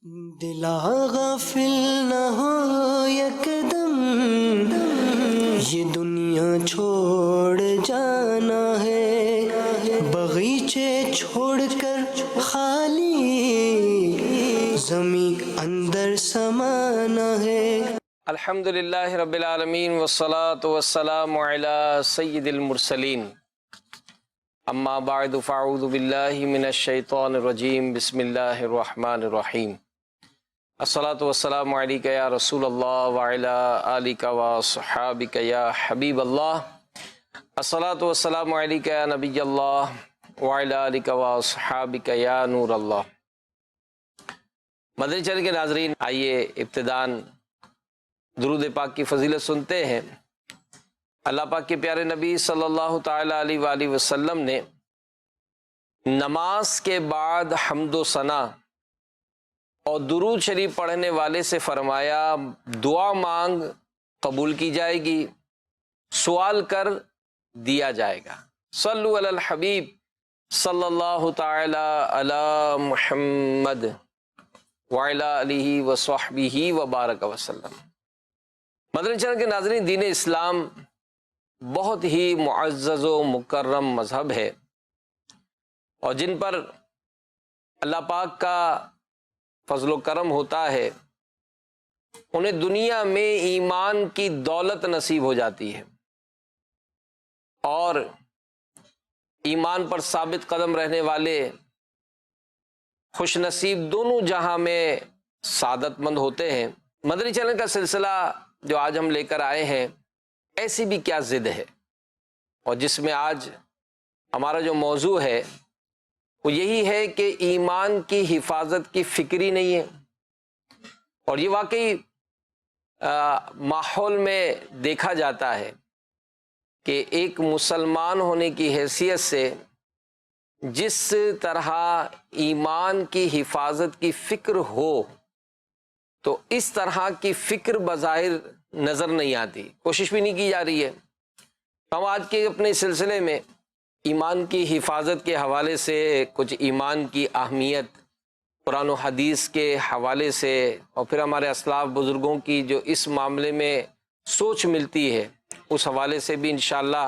دلا غافل نہ ہو یکدم، یہ دنیا چھوڑ جانا ہے، باغیچے چھوڑ کر خالی زمین اندر سمانا ہے۔ الحمدللہ رب العالمین والصلاة والسلام علی سید المرسلین، اما بعد فاعوذ باللہ من الشیطان الرجیم، بسم اللہ الرحمن الرحیم۔ الصلاة والسلام علیکہ یا رسول اللہ وعلی آلکہ وصحابکہ یا حبیب اللہ۔ الصلاة والسلام علیکہ یا نبی اللہ وعلی آلکہ وصحابکہ یا نور اللہ۔ مدنی چینل کے ناظرین، آئیے ابتداً درود پاک کی فضیلت سنتے ہیں۔ اللہ پاک کے پیارے نبی صلی اللہ تعالیٰ علیہ وآلہ وسلم نے نماز کے بعد حمد و ثنا اور درود شریف پڑھنے والے سے فرمایا، دعا مانگ قبول کی جائے گی، سوال کر دیا جائے گا۔ صلو علی الحبیب صلی اللہ تعالیٰ علی محمد وعلی آلہ وصحبہ وبارک وسلم۔ مدنی چینل کے ناظرین، دین اسلام بہت ہی معزز و مکرم مذہب ہے، اور جن پر اللہ پاک کا فضل و کرم ہوتا ہے انہیں دنیا میں ایمان کی دولت نصیب ہو جاتی ہے، اور ایمان پر ثابت قدم رہنے والے خوش نصیب دونوں جہاں میں سعادت مند ہوتے ہیں۔ مدنی چینل کا سلسلہ جو آج ہم لے کر آئے ہیں، ایسی بھی کیا ضد ہے، اور جس میں آج ہمارا جو موضوع ہے وہ یہی ہے کہ ایمان کی حفاظت کی فکر ہی نہیں ہے۔ اور یہ واقعی ماحول میں دیکھا جاتا ہے کہ ایک مسلمان ہونے کی حیثیت سے جس طرح ایمان کی حفاظت کی فکر ہو، تو اس طرح کی فکر بظاہر نظر نہیں آتی، کوشش بھی نہیں کی جا رہی ہے۔ ہم آج کے اپنے سلسلے میں ایمان کی حفاظت کے حوالے سے، کچھ ایمان کی اہمیت قرآن و حدیث کے حوالے سے، اور پھر ہمارے اسلاف بزرگوں کی جو اس معاملے میں سوچ ملتی ہے، اس حوالے سے بھی انشاءاللہ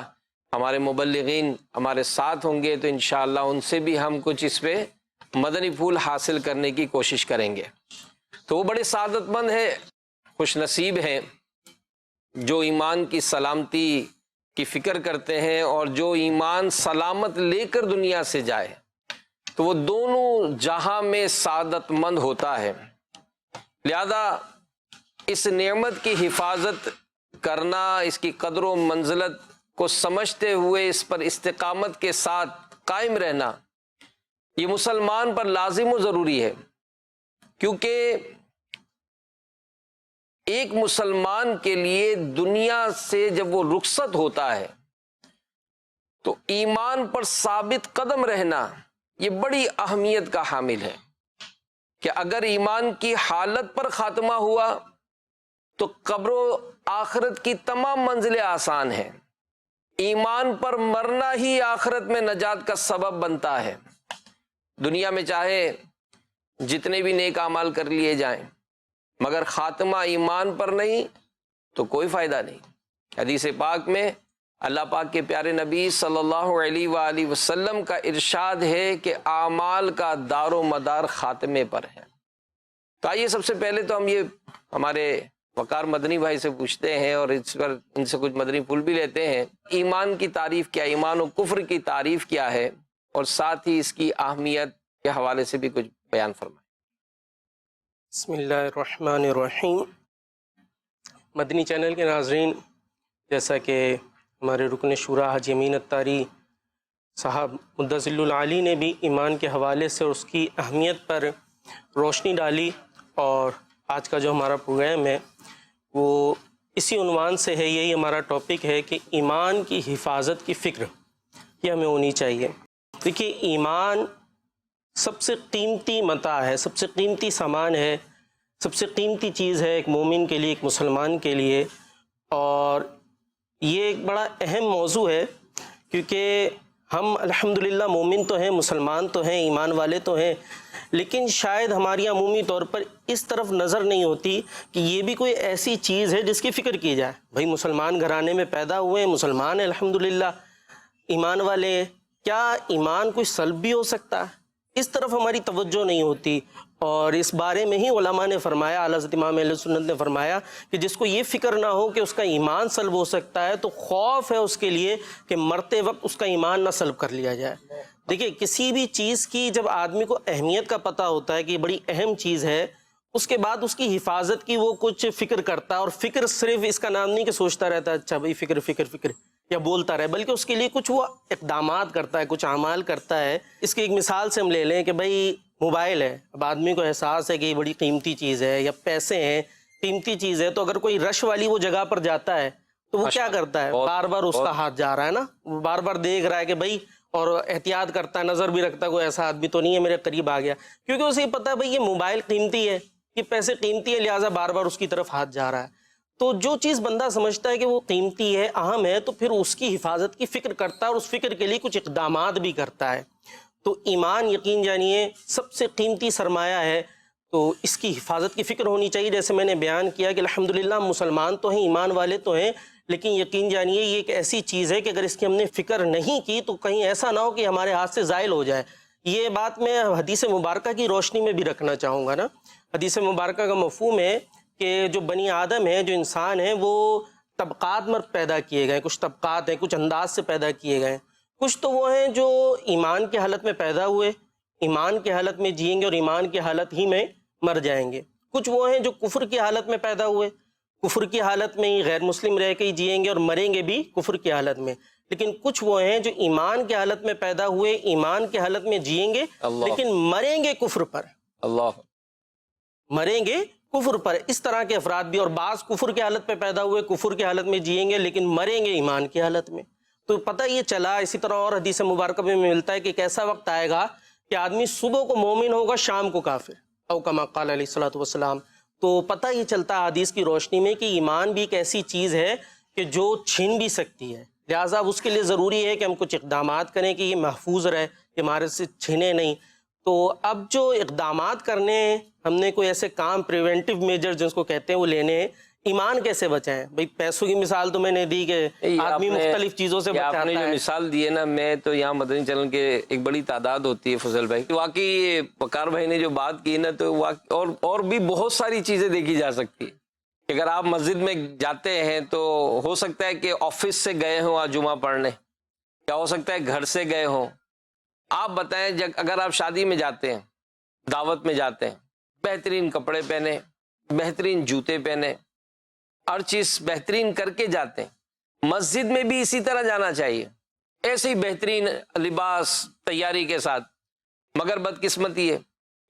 ہمارے مبلغین ہمارے ساتھ ہوں گے، تو انشاءاللہ ان سے بھی ہم کچھ اس پہ مدنی پھول حاصل کرنے کی کوشش کریں گے۔ تو وہ بڑے سعادت مند ہیں، خوش نصیب ہیں جو ایمان کی سلامتی کی فکر کرتے ہیں، اور جو ایمان سلامت لے کر دنیا سے جائے تو وہ دونوں جہاں میں سعادت مند ہوتا ہے۔ لہذا اس نعمت کی حفاظت کرنا، اس کی قدر و منزلت کو سمجھتے ہوئے اس پر استقامت کے ساتھ قائم رہنا، یہ مسلمان پر لازم و ضروری ہے، کیونکہ ایک مسلمان کے لیے دنیا سے جب وہ رخصت ہوتا ہے تو ایمان پر ثابت قدم رہنا یہ بڑی اہمیت کا حامل ہے، کہ اگر ایمان کی حالت پر خاتمہ ہوا تو قبر و آخرت کی تمام منزلیں آسان ہیں۔ ایمان پر مرنا ہی آخرت میں نجات کا سبب بنتا ہے۔ دنیا میں چاہے جتنے بھی نیک اعمال کر لیے جائیں، مگر خاتمہ ایمان پر نہیں تو کوئی فائدہ نہیں۔ حدیث پاک میں اللہ پاک کے پیارے نبی صلی اللہ علیہ وآلہ وسلم کا ارشاد ہے کہ اعمال کا دار و مدار خاتمے پر ہے۔ تو آئیے سب سے پہلے تو ہم یہ ہمارے وقار مدنی بھائی سے پوچھتے ہیں، اور اس پر ان سے کچھ مدنی پھول بھی لیتے ہیں، ایمان کی تعریف کیا، ایمان و کفر کی تعریف کیا ہے، اور ساتھ ہی اس کی اہمیت کے حوالے سے بھی کچھ بیان فرمائیں۔ بسم اللہ الرحمن الرحیم۔ مدنی چینل کے ناظرین، جیسا کہ ہمارے رکن شورا حاجی امین اتاری صاحب مدظل العالی نے بھی ایمان کے حوالے سے اس کی اہمیت پر روشنی ڈالی، اور آج کا جو ہمارا پروگرام ہے وہ اسی عنوان سے ہے، یہی ہمارا ٹاپک ہے کہ ایمان کی حفاظت کی فکر یہ ہمیں ہونی چاہیے۔ دیکھیے، ایمان سب سے قیمتی متاع ہے، سب سے قیمتی سامان ہے، سب سے قیمتی چیز ہے ایک مومن کے لیے، ایک مسلمان کے لیے، اور یہ ایک بڑا اہم موضوع ہے، کیونکہ ہم الحمدللہ مومن تو ہیں، مسلمان تو ہیں، ایمان والے تو ہیں، لیکن شاید ہماری عمومی طور پر اس طرف نظر نہیں ہوتی کہ یہ بھی کوئی ایسی چیز ہے جس کی فکر کی جائے. بھائی مسلمان گھرانے میں پیدا ہوئے ہیں، مسلمان ہیں الحمدللہ، ایمان والے ہیں، کیا ایمان کوئی سلب بھی ہو سکتا ہے؟ اس طرف ہماری توجہ نہیں ہوتی. اور اس بارے میں ہی علماء نے فرمایا، اعلیٰ حضرت امام اہل سنت نے فرمایا کہ جس کو یہ فکر نہ ہو کہ اس کا ایمان سلب ہو سکتا ہے تو خوف ہے اس کے لیے کہ مرتے وقت اس کا ایمان نہ سلب کر لیا جائے. دیکھیے کسی بھی چیز کی جب آدمی کو اہمیت کا پتہ ہوتا ہے کہ یہ بڑی اہم چیز ہے، اس کے بعد اس کی حفاظت کی وہ کچھ فکر کرتا ہے. اور فکر صرف اس کا نام نہیں کہ سوچتا رہتا ہے اچھا بھائی فکر فکر فکر یا بولتا رہے، بلکہ اس کے لیے کچھ وہ اقدامات کرتا ہے، کچھ اعمال کرتا ہے. اس کی ایک مثال سے ہم لے لیں کہ بھائی موبائل ہے، اب آدمی کو احساس ہے کہ یہ بڑی قیمتی چیز ہے، یا پیسے ہیں قیمتی چیز ہے، تو اگر کوئی رش والی وہ جگہ پر جاتا ہے تو وہ کیا کرتا ہے؟ بار بار اس کا ہاتھ جا رہا ہے نا، وہ بار بار دیکھ رہا ہے کہ بھائی، اور احتیاط کرتا ہے، نظر بھی رکھتا ہے کوئی ایسا آدمی تو نہیں ہے میرے قریب آ گیا، کیونکہ اسے یہ پتا ہے بھائی یہ موبائل قیمتی ہے، یہ پیسے قیمتی ہے، لہٰذا بار بار اس کی طرف ہاتھ جا رہا ہے. تو جو چیز بندہ سمجھتا ہے کہ وہ قیمتی ہے، اہم ہے، تو پھر اس کی حفاظت کی فکر کرتا ہے اور اس فکر کے لیے کچھ اقدامات بھی کرتا ہے. تو ایمان یقین جانیے سب سے قیمتی سرمایہ ہے، تو اس کی حفاظت کی فکر ہونی چاہیے. جیسے میں نے بیان کیا کہ الحمدللہ ہم مسلمان تو ہیں، ایمان والے تو ہیں، لیکن یقین جانیے یہ ایک ایسی چیز ہے کہ اگر اس کی ہم نے فکر نہیں کی تو کہیں ایسا نہ ہو کہ ہمارے ہاتھ سے زائل ہو جائے. یہ بات میں حدیث مبارکہ کی روشنی میں بھی رکھنا چاہوں گا نا. حدیث مبارکہ کا مفہوم ہے کہ جو بنی آدم ہے، جو انسان ہیں، وہ طبقات میں پیدا کیے گئے. کچھ طبقات ہیں، کچھ انداز سے پیدا کیے گئے. کچھ تو وہ ہیں جو ایمان کی حالت میں پیدا ہوئے، ایمان کی حالت میں جئیں گے اور ایمان کی حالت ہی میں مر جائیں گے. کچھ وہ ہیں جو کفر کی حالت میں پیدا ہوئے، کفر کی حالت میں ہی غیر مسلم رہ کے ہی جئیں گے اور مریں گے بھی کفر کی حالت میں. لیکن کچھ وہ ہیں جو ایمان کی حالت میں پیدا ہوئے، ایمان کی حالت میں جئیں گے، لیکن مریں گے کفر پر. اللہ مریں گے کفر پر. اس طرح کے افراد بھی. اور بعض کفر کی حالت میں پیدا ہوئے، کفر کی حالت میں جئیں گے، لیکن مریں گے ایمان کی حالت میں. تو پتہ یہ چلا. اسی طرح اور حدیث مبارکہ میں ملتا ہے کہ ایک ایسا وقت آئے گا کہ آدمی صبح کو مومن ہوگا، شام کو کافر، او کما قال علیہ الصلوۃ والسلام. تو پتہ یہ چلتا ہے حدیث کی روشنی میں کہ ایمان بھی ایک ایسی چیز ہے کہ جو چھن بھی سکتی ہے. لہٰذا اس کے لیے ضروری ہے کہ ہم کچھ اقدامات کریں کہ یہ محفوظ رہے، کہ ہمارے سے چھنے نہیں. تو اب جو اقدامات کرنے ہیں، ہم نے کوئی ایسے کام پریونٹیو میجر جس کو کہتے ہیں وہ لینے ہیں. ایمان کیسے بچائیں؟ بھئی پیسوں کی مثال تو میں نے دی کہ آدمی مختلف چیزوں سے بچاتا ہے. آپ نے جو مثال دی ہے نا، میں تو یہاں مدنی چینل کے ایک بڑی تعداد ہوتی ہے فضل بھائی، واقعی وقار بھائی نے جو بات کی نا، تو اور بھی بہت ساری چیزیں دیکھی جا سکتی ہے. اگر آپ مسجد میں جاتے ہیں تو ہو سکتا ہے کہ آفس سے گئے ہوں آج جمعہ پڑھنے، یا ہو سکتا ہے گھر سے گئے ہوں. آپ بتائیں اگر آپ شادی میں جاتے ہیں، دعوت میں جاتے ہیں، بہترین کپڑے پہنے، بہترین جوتے پہنے، ہر چیز بہترین کر کے جاتے ہیں. مسجد میں بھی اسی طرح جانا چاہیے، ایسے ہی بہترین لباس تیاری کے ساتھ. مگر بدقسمتی ہے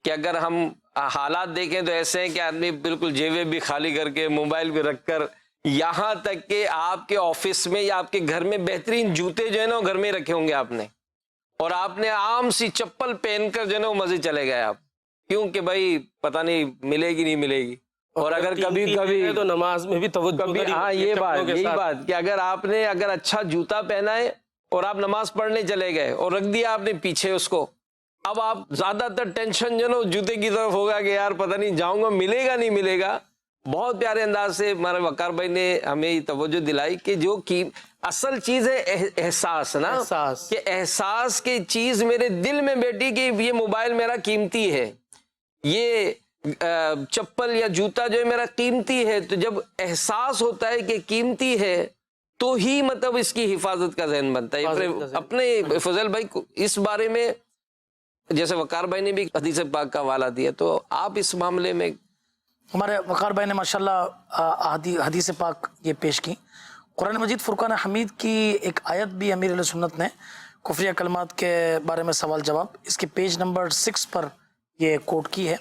کہ اگر ہم حالات دیکھیں تو ایسے ہیں کہ آدمی بالکل جیبیں بھی خالی کر کے، موبائل بھی رکھ کر، یہاں تک کہ آپ کے آفس میں یا آپ کے گھر میں بہترین جوتے جو ہے نا وہ گھر میں رکھے ہوں گے آپ نے، اور آپ نے عام سی چپل پہن کر جو ہے نا وہ مسجد چلے گئے آپ. کیوں کہ بھائی پتہ نہیں ملے گی نہیں ملے گی. اور اگر کبھی تو نماز میں بھی توجہ. ہاں یہی بات کہ اگر آپ نے اچھا جوتا پہنا ہے اور آپ نماز پڑھنے چلے گئے اور رکھ دیا آپ نے پیچھے اس کو، اب آپ زیادہ تر ٹینشن جو نا جوتے کی طرف ہوگا کہ یار پتہ نہیں جاؤں گا ملے گا نہیں ملے گا. بہت پیارے انداز سے ہمارے وقار بھائی نے ہمیں توجہ دلائی کہ جو اصل چیز ہے احساس نا، کہ احساس کی چیز میرے دل میں بیٹھی کہ یہ موبائل میرا قیمتی ہے، یہ چپل یا جوتا جو ہے میرا قیمتی ہے. تو جب احساس ہوتا ہے کہ قیمتی ہے تو ہی مطلب اس کی حفاظت کا ذہن بنتا ہے. اپنے فضل بھائی اس بارے میں جیسے وقار بھائی نے بھی حدیث پاک کا حوالہ دیا، تو آپ اس معاملے میں. ہمارے وقار بھائی نے ماشاءاللہ حدیث پاک یہ پیش کی. قرآن مجید فرقان حمید کی ایک آیت بھی امیر علیہ سنت نے کفریہ کلمات کے بارے میں سوال جواب، اس کے پیج نمبر 6 پر یہ کوٹ کی ہے.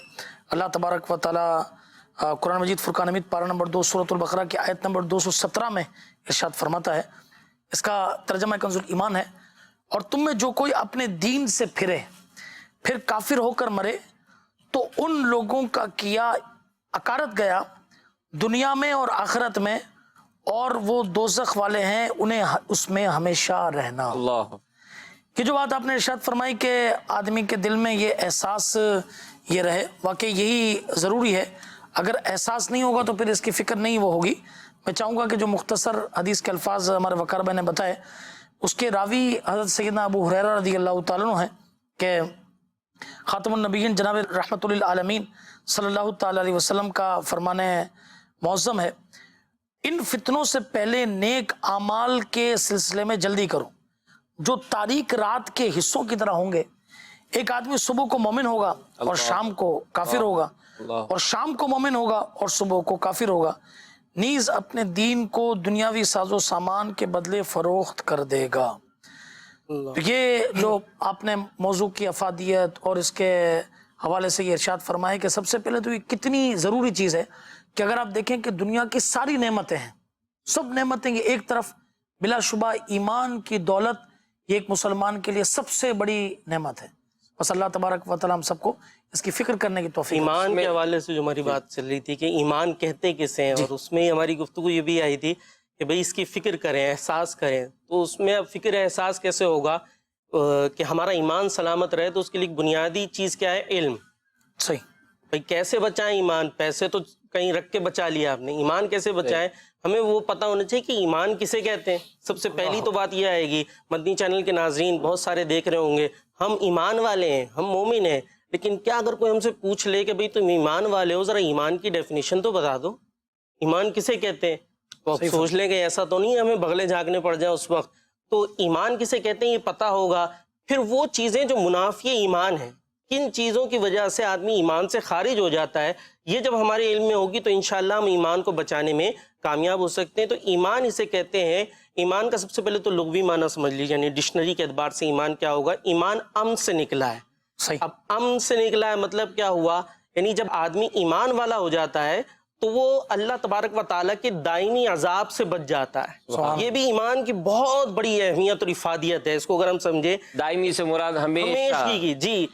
اللہ تبارک و تعالی قرآن مجید فرقان حمید پارہ نمبر 2 سورۃ البقرہ کی آیت نمبر 217 میں ارشاد فرماتا ہے، اس کا ترجمہ کنز الایمان ہے، اور تم میں جو کوئی اپنے دین سے پھر کافر ہو کر مرے تو ان لوگوں کا کیا اکارت گیا دنیا میں اور آخرت میں، اور وہ دوزخ والے ہیں، انہیں اس میں ہمیشہ رہنا. اللہ کہ جو بات آپ نے ارشاد فرمائی کہ آدمی کے دل میں یہ احساس یہ رہے، واقعی یہی ضروری ہے. اگر احساس نہیں ہوگا تو پھر اس کی فکر نہیں وہ ہوگی. میں چاہوں گا کہ جو مختصر حدیث کے الفاظ ہمارے وقار بھائی نے بتائے، اس کے راوی حضرت سیدنا ابو ہریرہ رضی اللہ تعالیٰ عنہ ہیں کہ خاتم النبیین جناب رحمت للعالمین صلی اللہ تعالیٰ علیہ وسلم کا فرمان معظم ہے، ان فتنوں سے پہلے نیک اعمال کے سلسلے میں جلدی کرو جو تاریک رات کے حصوں کی طرح ہوں گے. ایک آدمی صبح کو مومن ہوگا اور شام کو کافر ہوگا، اور شام کو مومن ہوگا اور صبح کو کافر ہوگا، نیز اپنے دین کو دنیاوی ساز و سامان کے بدلے فروخت کر دے گا. یہ جو آپ نے موضوع کی افادیت اور اس کے حوالے سے یہ ارشاد فرمائے کہ سب سے پہلے تو یہ کتنی ضروری چیز ہے کہ اگر آپ دیکھیں کہ دنیا کی ساری نعمتیں ہیں، سب نعمتیں یہ ایک طرف، بلا شبہ ایمان کی دولت یہ ایک مسلمان کے لیے سب سے بڑی نعمت ہے. بس اللہ تبارک و تعالیٰ ہم سب کو اس کی فکر کرنے کی توفیق. ایمان کے حوالے سے جو ہماری بات چل رہی تھی کہ ایمان کہتے کسے ہیں، اور اس میں ہماری گفتگو یہ بھی آئی تھی کہ بھئی اس کی فکر کریں، احساس کریں. تو اس میں اب فکر احساس کیسے ہوگا کہ ہمارا ایمان سلامت رہے؟ تو اس کے لیے بنیادی چیز کیا ہے؟ علم. صحیح. بھئی کیسے بچائیں ایمان؟ پیسے تو کہیں رکھ کے بچا لیا آپ نے، ایمان کیسے بچائیں؟ ہمیں وہ پتہ ہونا چاہیے کہ ایمان کسے کہتے ہیں. سب سے پہلی تو بات یہ آئے گی، مدنی چینل کے ناظرین بہت سارے دیکھ رہے ہوں گے، ہم ایمان والے ہیں، ہم مومن ہیں، لیکن کیا اگر کوئی ہم سے پوچھ لے کہ بھئی تم ایمان والے ہو، ذرا ایمان کی ڈیفینیشن تو بتا دو، ایمان کسے کہتے ہیں؟ تو آپ سوچ لیں کہ ایسا تو نہیں ہے ہمیں بغلے جھانکنے پڑ جائیں اس وقت. تو ایمان کسے کہتے ہیں یہ پتہ ہوگا. پھر وہ چیزیں جو منافی ایمان ہیں، کن چیزوں کی وجہ سے آدمی ایمان سے خارج ہو جاتا ہے، یہ جب ہمارے علم میں ہوگی تو انشاءاللہ ہم ایمان کو بچانے میں کامیاب ہو سکتے ہیں. تو ایمان اسے کہتے ہیں. ایمان کا سب سے پہلے تو لغوی معنی سمجھ لیجیے، یعنی ڈکشنری کے اعتبار سے ایمان کیا ہوگا؟ ایمان امن سے نکلا ہے. صحیح. اب امن سے نکلا ہے مطلب کیا ہوا؟ یعنی جب آدمی ایمان والا ہو جاتا ہے تو وہ اللہ تبارک و تعالیٰ کے دائمی عذاب سے بچ جاتا ہے. یہ بھی ایمان کی بہت بڑی اہمیت اور افادیت ہے. اس کو اگر ہم سمجھے، دائمی سے مراد ہمیشہ کی. جی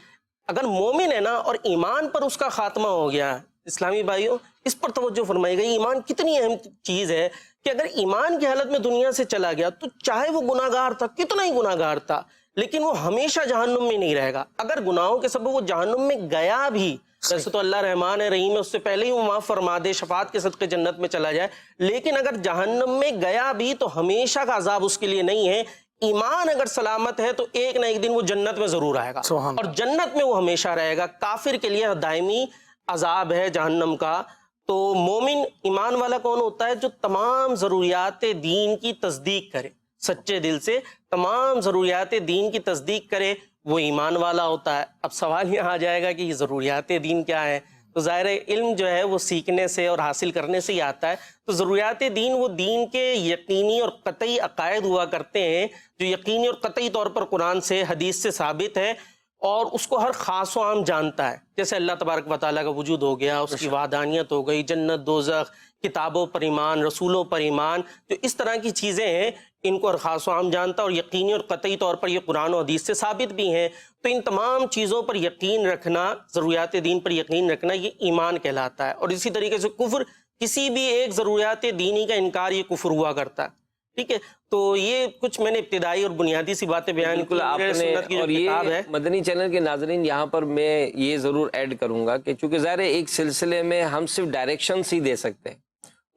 اگر مومن ہے نا اور ایمان پر اس کا خاتمہ ہو گیا، اسلامی بھائیوں اس پر توجہ فرمائی گئی، ایمان کتنی اہم چیز ہے کہ اگر ایمان کی حالت میں دنیا سے چلا گیا تو چاہے وہ گناہ گار تھا، کتنا ہی گناہ گار تھا، لیکن وہ ہمیشہ جہنم میں نہیں رہے گا. اگر گناہوں کے سبب وہ جہنم میں گیا بھی، ویسے تو اللہ رحمان ہے رحیم ہے، اس سے پہلے ہی وہ معاف فرما دے، شفاعت کے صدقے جنت میں چلا جائے، لیکن اگر جہنم میں گیا بھی تو ہمیشہ کا عذاب اس کے لیے نہیں ہے. ایمان اگر سلامت ہے تو ایک نہ ایک دن وہ جنت میں ضرور آئے گا، اور جنت میں وہ ہمیشہ رہے گا. کافر کے لیے دائمی عذاب ہے جہنم کا. تو مومن ایمان والا کون ہوتا ہے؟ جو تمام ضروریات دین کی تصدیق کرے، سچے دل سے تمام ضروریات دین کی تصدیق کرے، وہ ایمان والا ہوتا ہے. اب سوال یہ آ جائے گا کہ یہ ضروریات دین کیا ہے؟ تو ظاہر علم جو ہے وہ سیکھنے سے اور حاصل کرنے سے ہی آتا ہے. تو ضروریات دین وہ دین کے یقینی اور قطعی عقائد ہوا کرتے ہیں جو یقینی اور قطعی طور پر قرآن سے حدیث سے ثابت ہے، اور اس کو ہر خاص و عام جانتا ہے. جیسے اللہ تبارک و تعالیٰ کا وجود ہو گیا، اس کی وحدانیت ہو گئی، جنت دوزخ، کتابوں پر ایمان، رسولوں پر ایمان، جو اس طرح کی چیزیں ہیں ان کو ہر خاص و عام جانتا ہے، اور یقینی اور قطعی طور پر یہ قرآن و حدیث سے ثابت بھی ہیں. تو ان تمام چیزوں پر یقین رکھنا، ضروریات دین پر یقین رکھنا، یہ ایمان کہلاتا ہے. اور اسی طریقے سے کفر، کسی بھی ایک ضروریات دینی کا انکار یہ کفر ہوا کرتا ہے. ٹھیک ہے، تو یہ کچھ میں نے ابتدائی اور بنیادی سی باتیں بیان کی. آپ نے، اور یہ مدنی چینل کے ناظرین یہاں پر میں یہ ضرور ایڈ کروں گا کہ چونکہ ظاہر ایک سلسلے میں ہم صرف ڈائریکشنز ہی دے سکتے ہیں،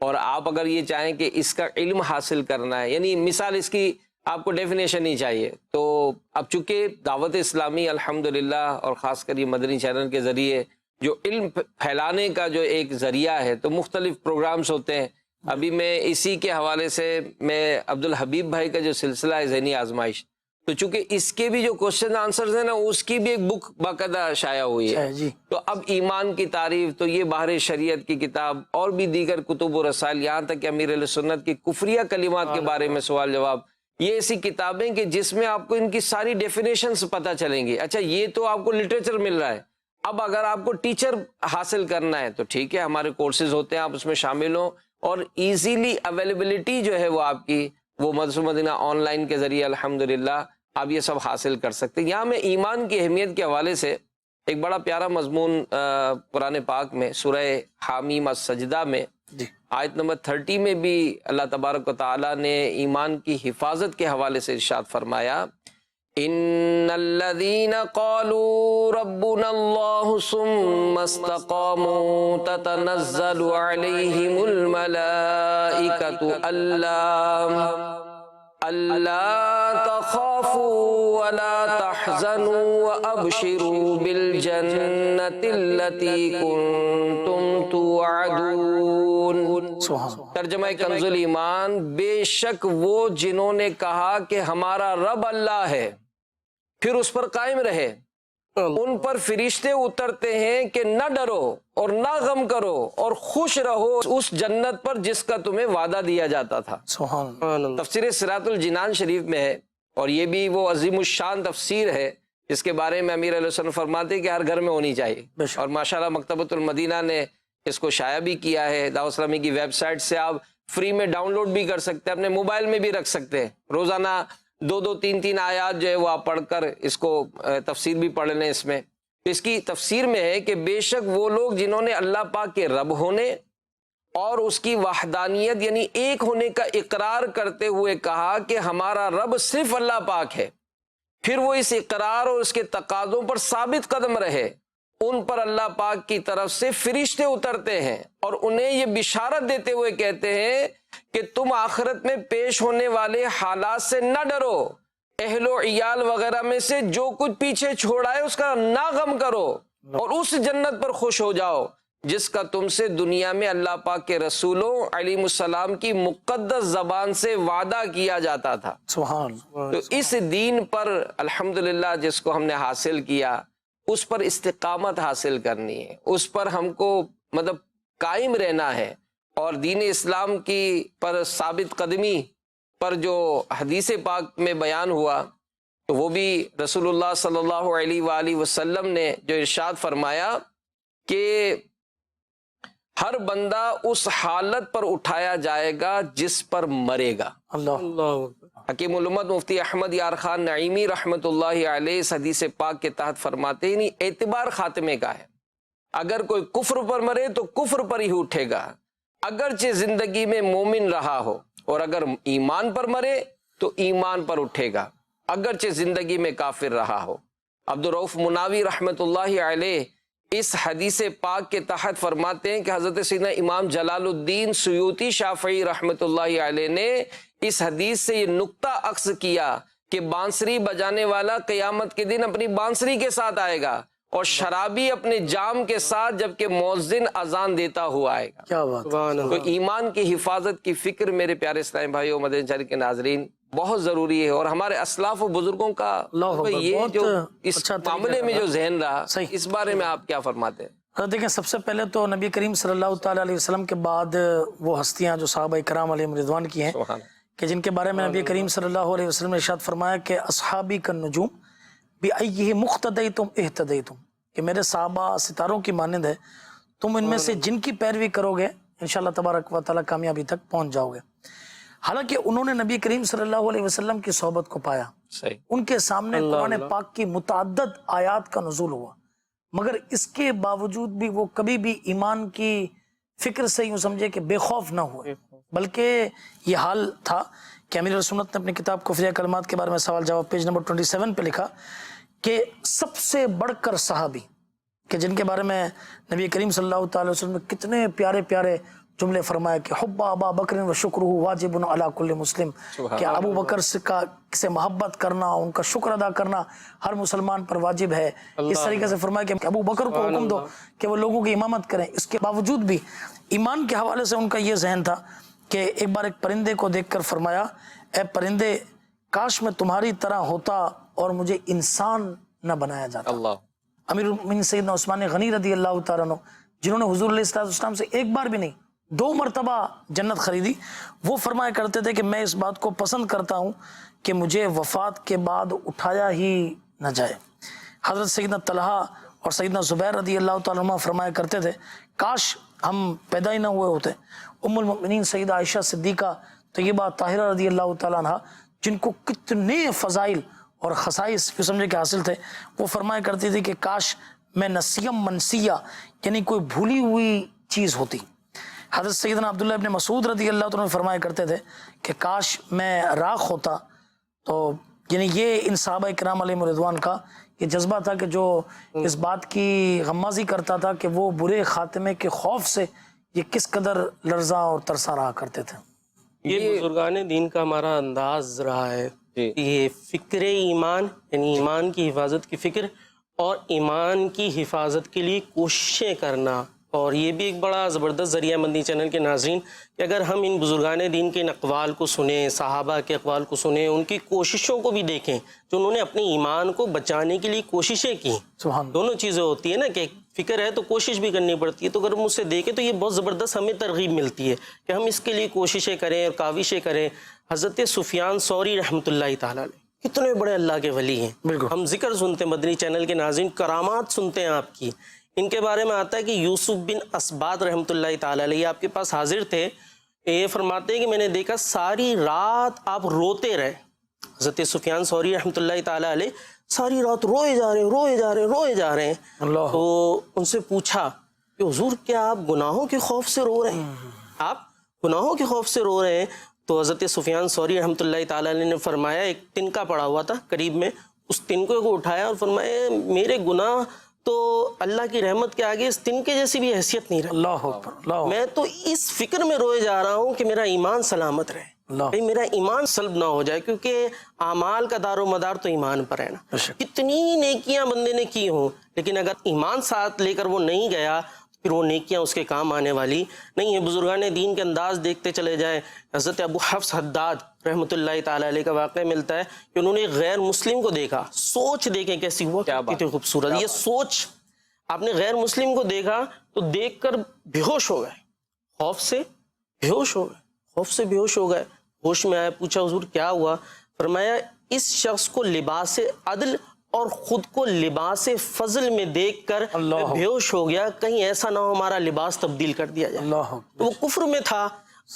اور آپ اگر یہ چاہیں کہ اس کا علم حاصل کرنا ہے، یعنی مثال اس کی آپ کو ڈیفینیشن ہی چاہیے، تو اب چونکہ دعوت اسلامی الحمدللہ اور خاص کر یہ مدنی چینل کے ذریعے جو علم پھیلانے کا جو ایک ذریعہ ہے، تو مختلف پروگرامز ہوتے ہیں. ابھی میں اسی کے حوالے سے میں عبدالحبیب بھائی کا جو سلسلہ ہے ذہنی آزمائش، تو چونکہ اس کے بھی جو کوشچن آنسرز ہیں نا، اس کی بھی ایک بک باقاعدہ شائع ہوئی ہے. تو اب ایمان کی تعریف، تو یہ باہر شریعت کی کتاب اور بھی دیگر کتب و رسائل، یہاں تک کہ امیر اہل سنت کی کفریہ کلمات کے بارے میں سوال جواب، یہ ایسی کتابیں کہ جس میں آپ کو ان کی ساری ڈیفینیشنز پتہ چلیں گی. اچھا یہ تو آپ کو لٹریچر مل رہا ہے، اب اگر آپ کو ٹیچر حاصل کرنا ہے تو ٹھیک ہے، ہمارے کورسز ہوتے ہیں، آپ اس میں شامل ہوں، اور ایزیلی اویلیبلٹی جو ہے وہ آپ کی وہ مدرسہ مدینہ آن لائن کے ذریعے الحمدللہ آپ یہ سب حاصل کر سکتے ہیں. یہاں میں ایمان کی اہمیت کے حوالے سے ایک بڑا پیارا مضمون قرآن پاک میں سورہ حامیم السجدہ میں آیت نمبر 30 میں بھی اللہ تبارک و تعالیٰ نے ایمان کی حفاظت کے حوالے سے ارشاد فرمایا ان الذين قالوا ربنا الله ثم استقاموا تتنزل عليهم الملائكة ألا تخافوا ولا تحزنوا وأبشروا بالجنة التي كنتم توعدون. ترجمہ کنز الایمان، بے شک وہ جنہوں نے کہا کہ ہمارا رب اللہ ہے، پھر اس پر قائم رہے، ان پر فرشتے اترتے ہیں کہ نہ ڈرو اور نہ غم کرو اور خوش رہو اس جنت پر جس کا تمہیں وعدہ دیا جاتا تھا. تفسیر صراط الجنان شریف میں ہے، اور یہ بھی وہ عظیم الشان تفسیر ہے جس کے بارے میں امیر علیہ السلام فرماتے ہیں کہ ہر گھر میں ہونی چاہیے، اور ماشاءاللہ مکتبۃ المدینہ نے اس کو شائع بھی کیا ہے. دعوت اسلامی کی ویب سائٹ سے آپ فری میں ڈاؤن لوڈ بھی کر سکتے ہیں، اپنے موبائل میں بھی رکھ سکتے ہیں. روزانہ 2-3 آیات جو ہے وہ آپ پڑھ کر اس کو تفسیر بھی پڑھ لیں. اس کی تفسیر میں ہے کہ بے شک وہ لوگ جنہوں نے اللہ پاک کے رب ہونے اور اس کی وحدانیت یعنی ایک ہونے کا اقرار کرتے ہوئے کہا کہ ہمارا رب صرف اللہ پاک ہے، پھر وہ اس اقرار اور اس کے تقاضوں پر ثابت قدم رہے، ان پر اللہ پاک کی طرف سے فرشتے اترتے ہیں اور انہیں یہ بشارت دیتے ہوئے کہتے ہیں کہ تم آخرت میں پیش ہونے والے حالات سے نہ ڈرو، اہل و عیال وغیرہ میں سے جو کچھ پیچھے چھوڑ آئے اس کا نہ غم کرو، اور اس جنت پر خوش ہو جاؤ جس کا تم سے دنیا میں اللہ پاک کے رسولوں علیہ السلام کی مقدس زبان سے وعدہ کیا جاتا تھا. سبحان. تو اس دین پر الحمدللہ جس کو ہم نے حاصل کیا، اس پر استقامت حاصل کرنی ہے، اس پر ہم کو مطلب قائم رہنا ہے، اور دین اسلام کی پر ثابت قدمی پر جو حدیث پاک میں بیان ہوا تو وہ بھی رسول اللہ صلی اللہ علیہ وآلہ وسلم نے جو ارشاد فرمایا کہ ہر بندہ اس حالت پر اٹھایا جائے گا جس پر مرے گا. اللہ حکیم الامت مفتی احمد یار خان نعیمی رحمۃ اللہ علیہ اس حدیث پاک کے تحت فرماتے ہیں اعتبار خاتمے کا ہے. اگر کوئی کفر پر مرے تو کفر پر ہی اٹھے گا، اگرچہ زندگی میں مومن رہا ہو، اور اگر ایمان پر مرے تو ایمان پر اٹھے گا، اگرچہ زندگی میں کافر رہا ہو. عبدالرؤف مناوی رحمۃ اللہ علیہ اس حدیث پاک کے تحت فرماتے ہیں کہ حضرت سیدنا امام جلال الدین سیوطی شافعی رحمۃ اللہ علیہ نے اس حدیث سے یہ نقطہ عکس کیا کہ بانسری بجانے والا قیامت کے دن اپنی بانسری کے ساتھ آئے گا، اور شرابی اپنے جام کے ساتھ، جبکہ مؤذن اذان دیتا ہوا آئے گا. کیا بات. تو ایمان کی حفاظت کی فکر میرے پیارے اسلامی بھائیوں، مدنی چینل کے ناظرین، بہت ضروری ہے. اور ہمارے اسلاف و بزرگوں کا یہ جو اس معاملے میں جو ذہن رہا، اس بارے میں آپ کیا فرماتے ہیں؟ دیکھیں، سب سے پہلے تو نبی کریم صلی اللہ تعالیٰ علیہ وسلم کے بعد وہ ہستیاں جو صحابہ کرام علیہم رضوان کی ہیں کہ جن کے بارے میں نبی کریم صلی اللہ علیہ وسلم نے ارشاد فرمایا کہ اصحابی کالنجوم بأیہ مقتدیتم اہتدیتم، کہ میرے صحابہ ستاروں کی مانند ہے، تم ان میں سے جن کی پیروی کرو گے انشاءاللہ تبارک و تعالیٰ کامیابی تک پہنچ جاؤ گے. حالانکہ انہوں نے نبی کریم صلی اللہ علیہ وسلم کی صحبت کو پایا، ان کے سامنے قرآن پاک کی متعدد آیات کا نزول ہوا، مگر اس کے باوجود بھی وہ کبھی بھی ایمان کی فکر سے یوں سمجھے کہ بے خوف نہ ہوئے، بلکہ یہ حال تھا کہ امیر سنت نے اپنی کتاب کفریہ کلمات کے بارے میں سوال جواب پیج نمبر 27 پہ لکھا کہ سب سے بڑھ کر صحابی کہ جن کے بارے میں نبی کریم صلی اللہ تعالی وسلم نے کتنے پیارے پیارے جملے فرمایا کہ حب ابا بکر و شکرہ واجب علی کل مسلم، کہ ابو بکر سے محبت کرنا، ان کا شکر ادا کرنا ہر مسلمان پر واجب ہے. اس طریقے سے فرمایا کہ ابو بکر کو حکم دو کہ وہ لوگوں کی امامت کریں. اس کے باوجود بھی ایمان کے حوالے سے ان کا یہ ذہن تھا کہ ایک بار ایک پرندے کو دیکھ کر فرمایا، اے پرندے، کاش میں تمہاری طرح ہوتا اور مجھے انسان نہ بنایا جاتا. امیر المومنین سیدنا عثمان غنی رضی اللہ تعالیٰ عنہ، جنہوں نے حضور علیہ السلام سے ایک بار بھی نہیں 2 مرتبہ جنت خریدی، وہ فرمایا کرتے تھے کہ میں اس بات کو پسند کرتا ہوں کہ مجھے وفات کے بعد اٹھایا ہی نہ جائے. حضرت سیدنا طلحہ اور سیدنا زبیر رضی اللہ تعالیٰ عنہ فرمایا کرتے تھے کاش ہم پیدا ہی نہ ہوئے ہوتے. ام المؤمنین سیدہ عائشہ صدیقہ طیبہ طاہرہ رضی اللہ تعالیٰ عنہ، جن کو کتنے فضائل اور خصائص جو سمجھے کہ حاصل تھے، وہ فرمایا کرتی تھی کہ کاش میں نسیم منسیہ یعنی کوئی بھولی ہوئی چیز ہوتی. حضرت سیدنا عبداللہ ابن مسعود رضی اللہ عنہ فرمایا کرتے تھے کہ کاش میں راکھ ہوتا تو یعنی یہ ان صحابہ کرام علیہ رضوان کا یہ جذبہ تھا کہ جو اس بات کی غمازی کرتا تھا کہ وہ برے خاتمے کے خوف سے یہ کس قدر لرزاں اور ترسا رہا کرتے تھے. یہ بزرگان دین کا ہمارا انداز رہا ہے کہ یہ فکر ایمان یعنی ایمان کی حفاظت کی فکر اور ایمان کی حفاظت کے لیے کوششیں کرنا. اور یہ بھی ایک بڑا زبردست ذریعہ مدنی چینل کے ناظرین کہ اگر ہم ان بزرگان دین کے ان اقوال کو سنیں، صحابہ کے اقوال کو سنیں، ان کی کوششوں کو بھی دیکھیں جو انہوں نے اپنے ایمان کو بچانے کے لیے کوششیں کی. سبحان اللہ. دونوں چیزیں ہوتی ہیں نا کہ فکر ہے تو کوشش بھی کرنی پڑتی ہے. تو اگر ہم اس سے دیکھیں تو یہ بہت زبردست ہمیں ترغیب ملتی ہے کہ ہم اس کے لیے کوششیں کریں اور کاوشیں کریں. حضرت سفیان ثوری رحمۃ اللہ تعالیٰ علیہ کتنے بڑے اللہ کے ولی ہیں. بالکل. ہم ذکر سنتے ہیں مدنی چینل کے ناظرین، کرامات سنتے ہیں آپ کی. ان کے بارے میں آتا ہے کہ یوسف بن اسباد رحمۃ اللہ تعالیٰ علیہ آپ کے پاس حاضر تھے. یہ فرماتے ہیں کہ میں نے دیکھا ساری رات آپ روتے رہے. حضرت سفیان ثوری رحمۃ اللہ تعالیٰ علیہ ساری رات روئے جا رہے ہیں. اللہ. تو ان سے پوچھا کہ حضور کیا آپ گناہوں کے خوف سے رو رہے ہیں؟ آپ گناہوں کے خوف سے رو رہے ہیں؟ تو حضرت سفیان ثوری رحمۃ اللہ تعالیٰ علیہ نے فرمایا، ایک تنکا پڑا ہوا تھا قریب میں، اس تنکے کو اٹھایا اور فرمایا میرے گناہ تو اللہ کی رحمت کے آگے اس تنکے جیسی بھی حیثیت نہیں رہی. اللہ اکبر. اللہ. میں تو اس فکر میں روئے جا رہا ہوں کہ میرا ایمان سلامت رہے، اللہ. کہیں میرا ایمان سلب نہ ہو جائے، کیونکہ اعمال کا دار و مدار تو ایمان پر ہے نا. کتنی نیکیاں بندے نے کی ہوں لیکن اگر ایمان ساتھ لے کر وہ نہیں گیا پھر وہ نیکیاں اس کے کام آنے والی نہیں ہیں. بزرگان دین کے انداز دیکھتے چلے جائیں. حضرت ابو حفص حداد رحمۃ اللہ تعالیٰ علیہ کا واقعہ ملتا ہے کہ انہوں نے غیر مسلم کو دیکھا. سوچ دیکھیں کیسی ہوا، کتنی خوبصورت یہ سوچ. آپ نے غیر مسلم کو دیکھا تو دیکھ کر بے ہوش ہو گئے، خوف سے بے ہوش ہو گئے. ہوش میں آیا، پوچھا حضور کیا ہوا؟ فرمایا اس شخص کو لباس عدل اور خود کو لباس فضل میں دیکھ کر میں بے ہوش ہو گیا، کہیں ایسا نہ ہو ہمارا لباس تبدیل کر دیا جائے. تو وہ کفر میں تھا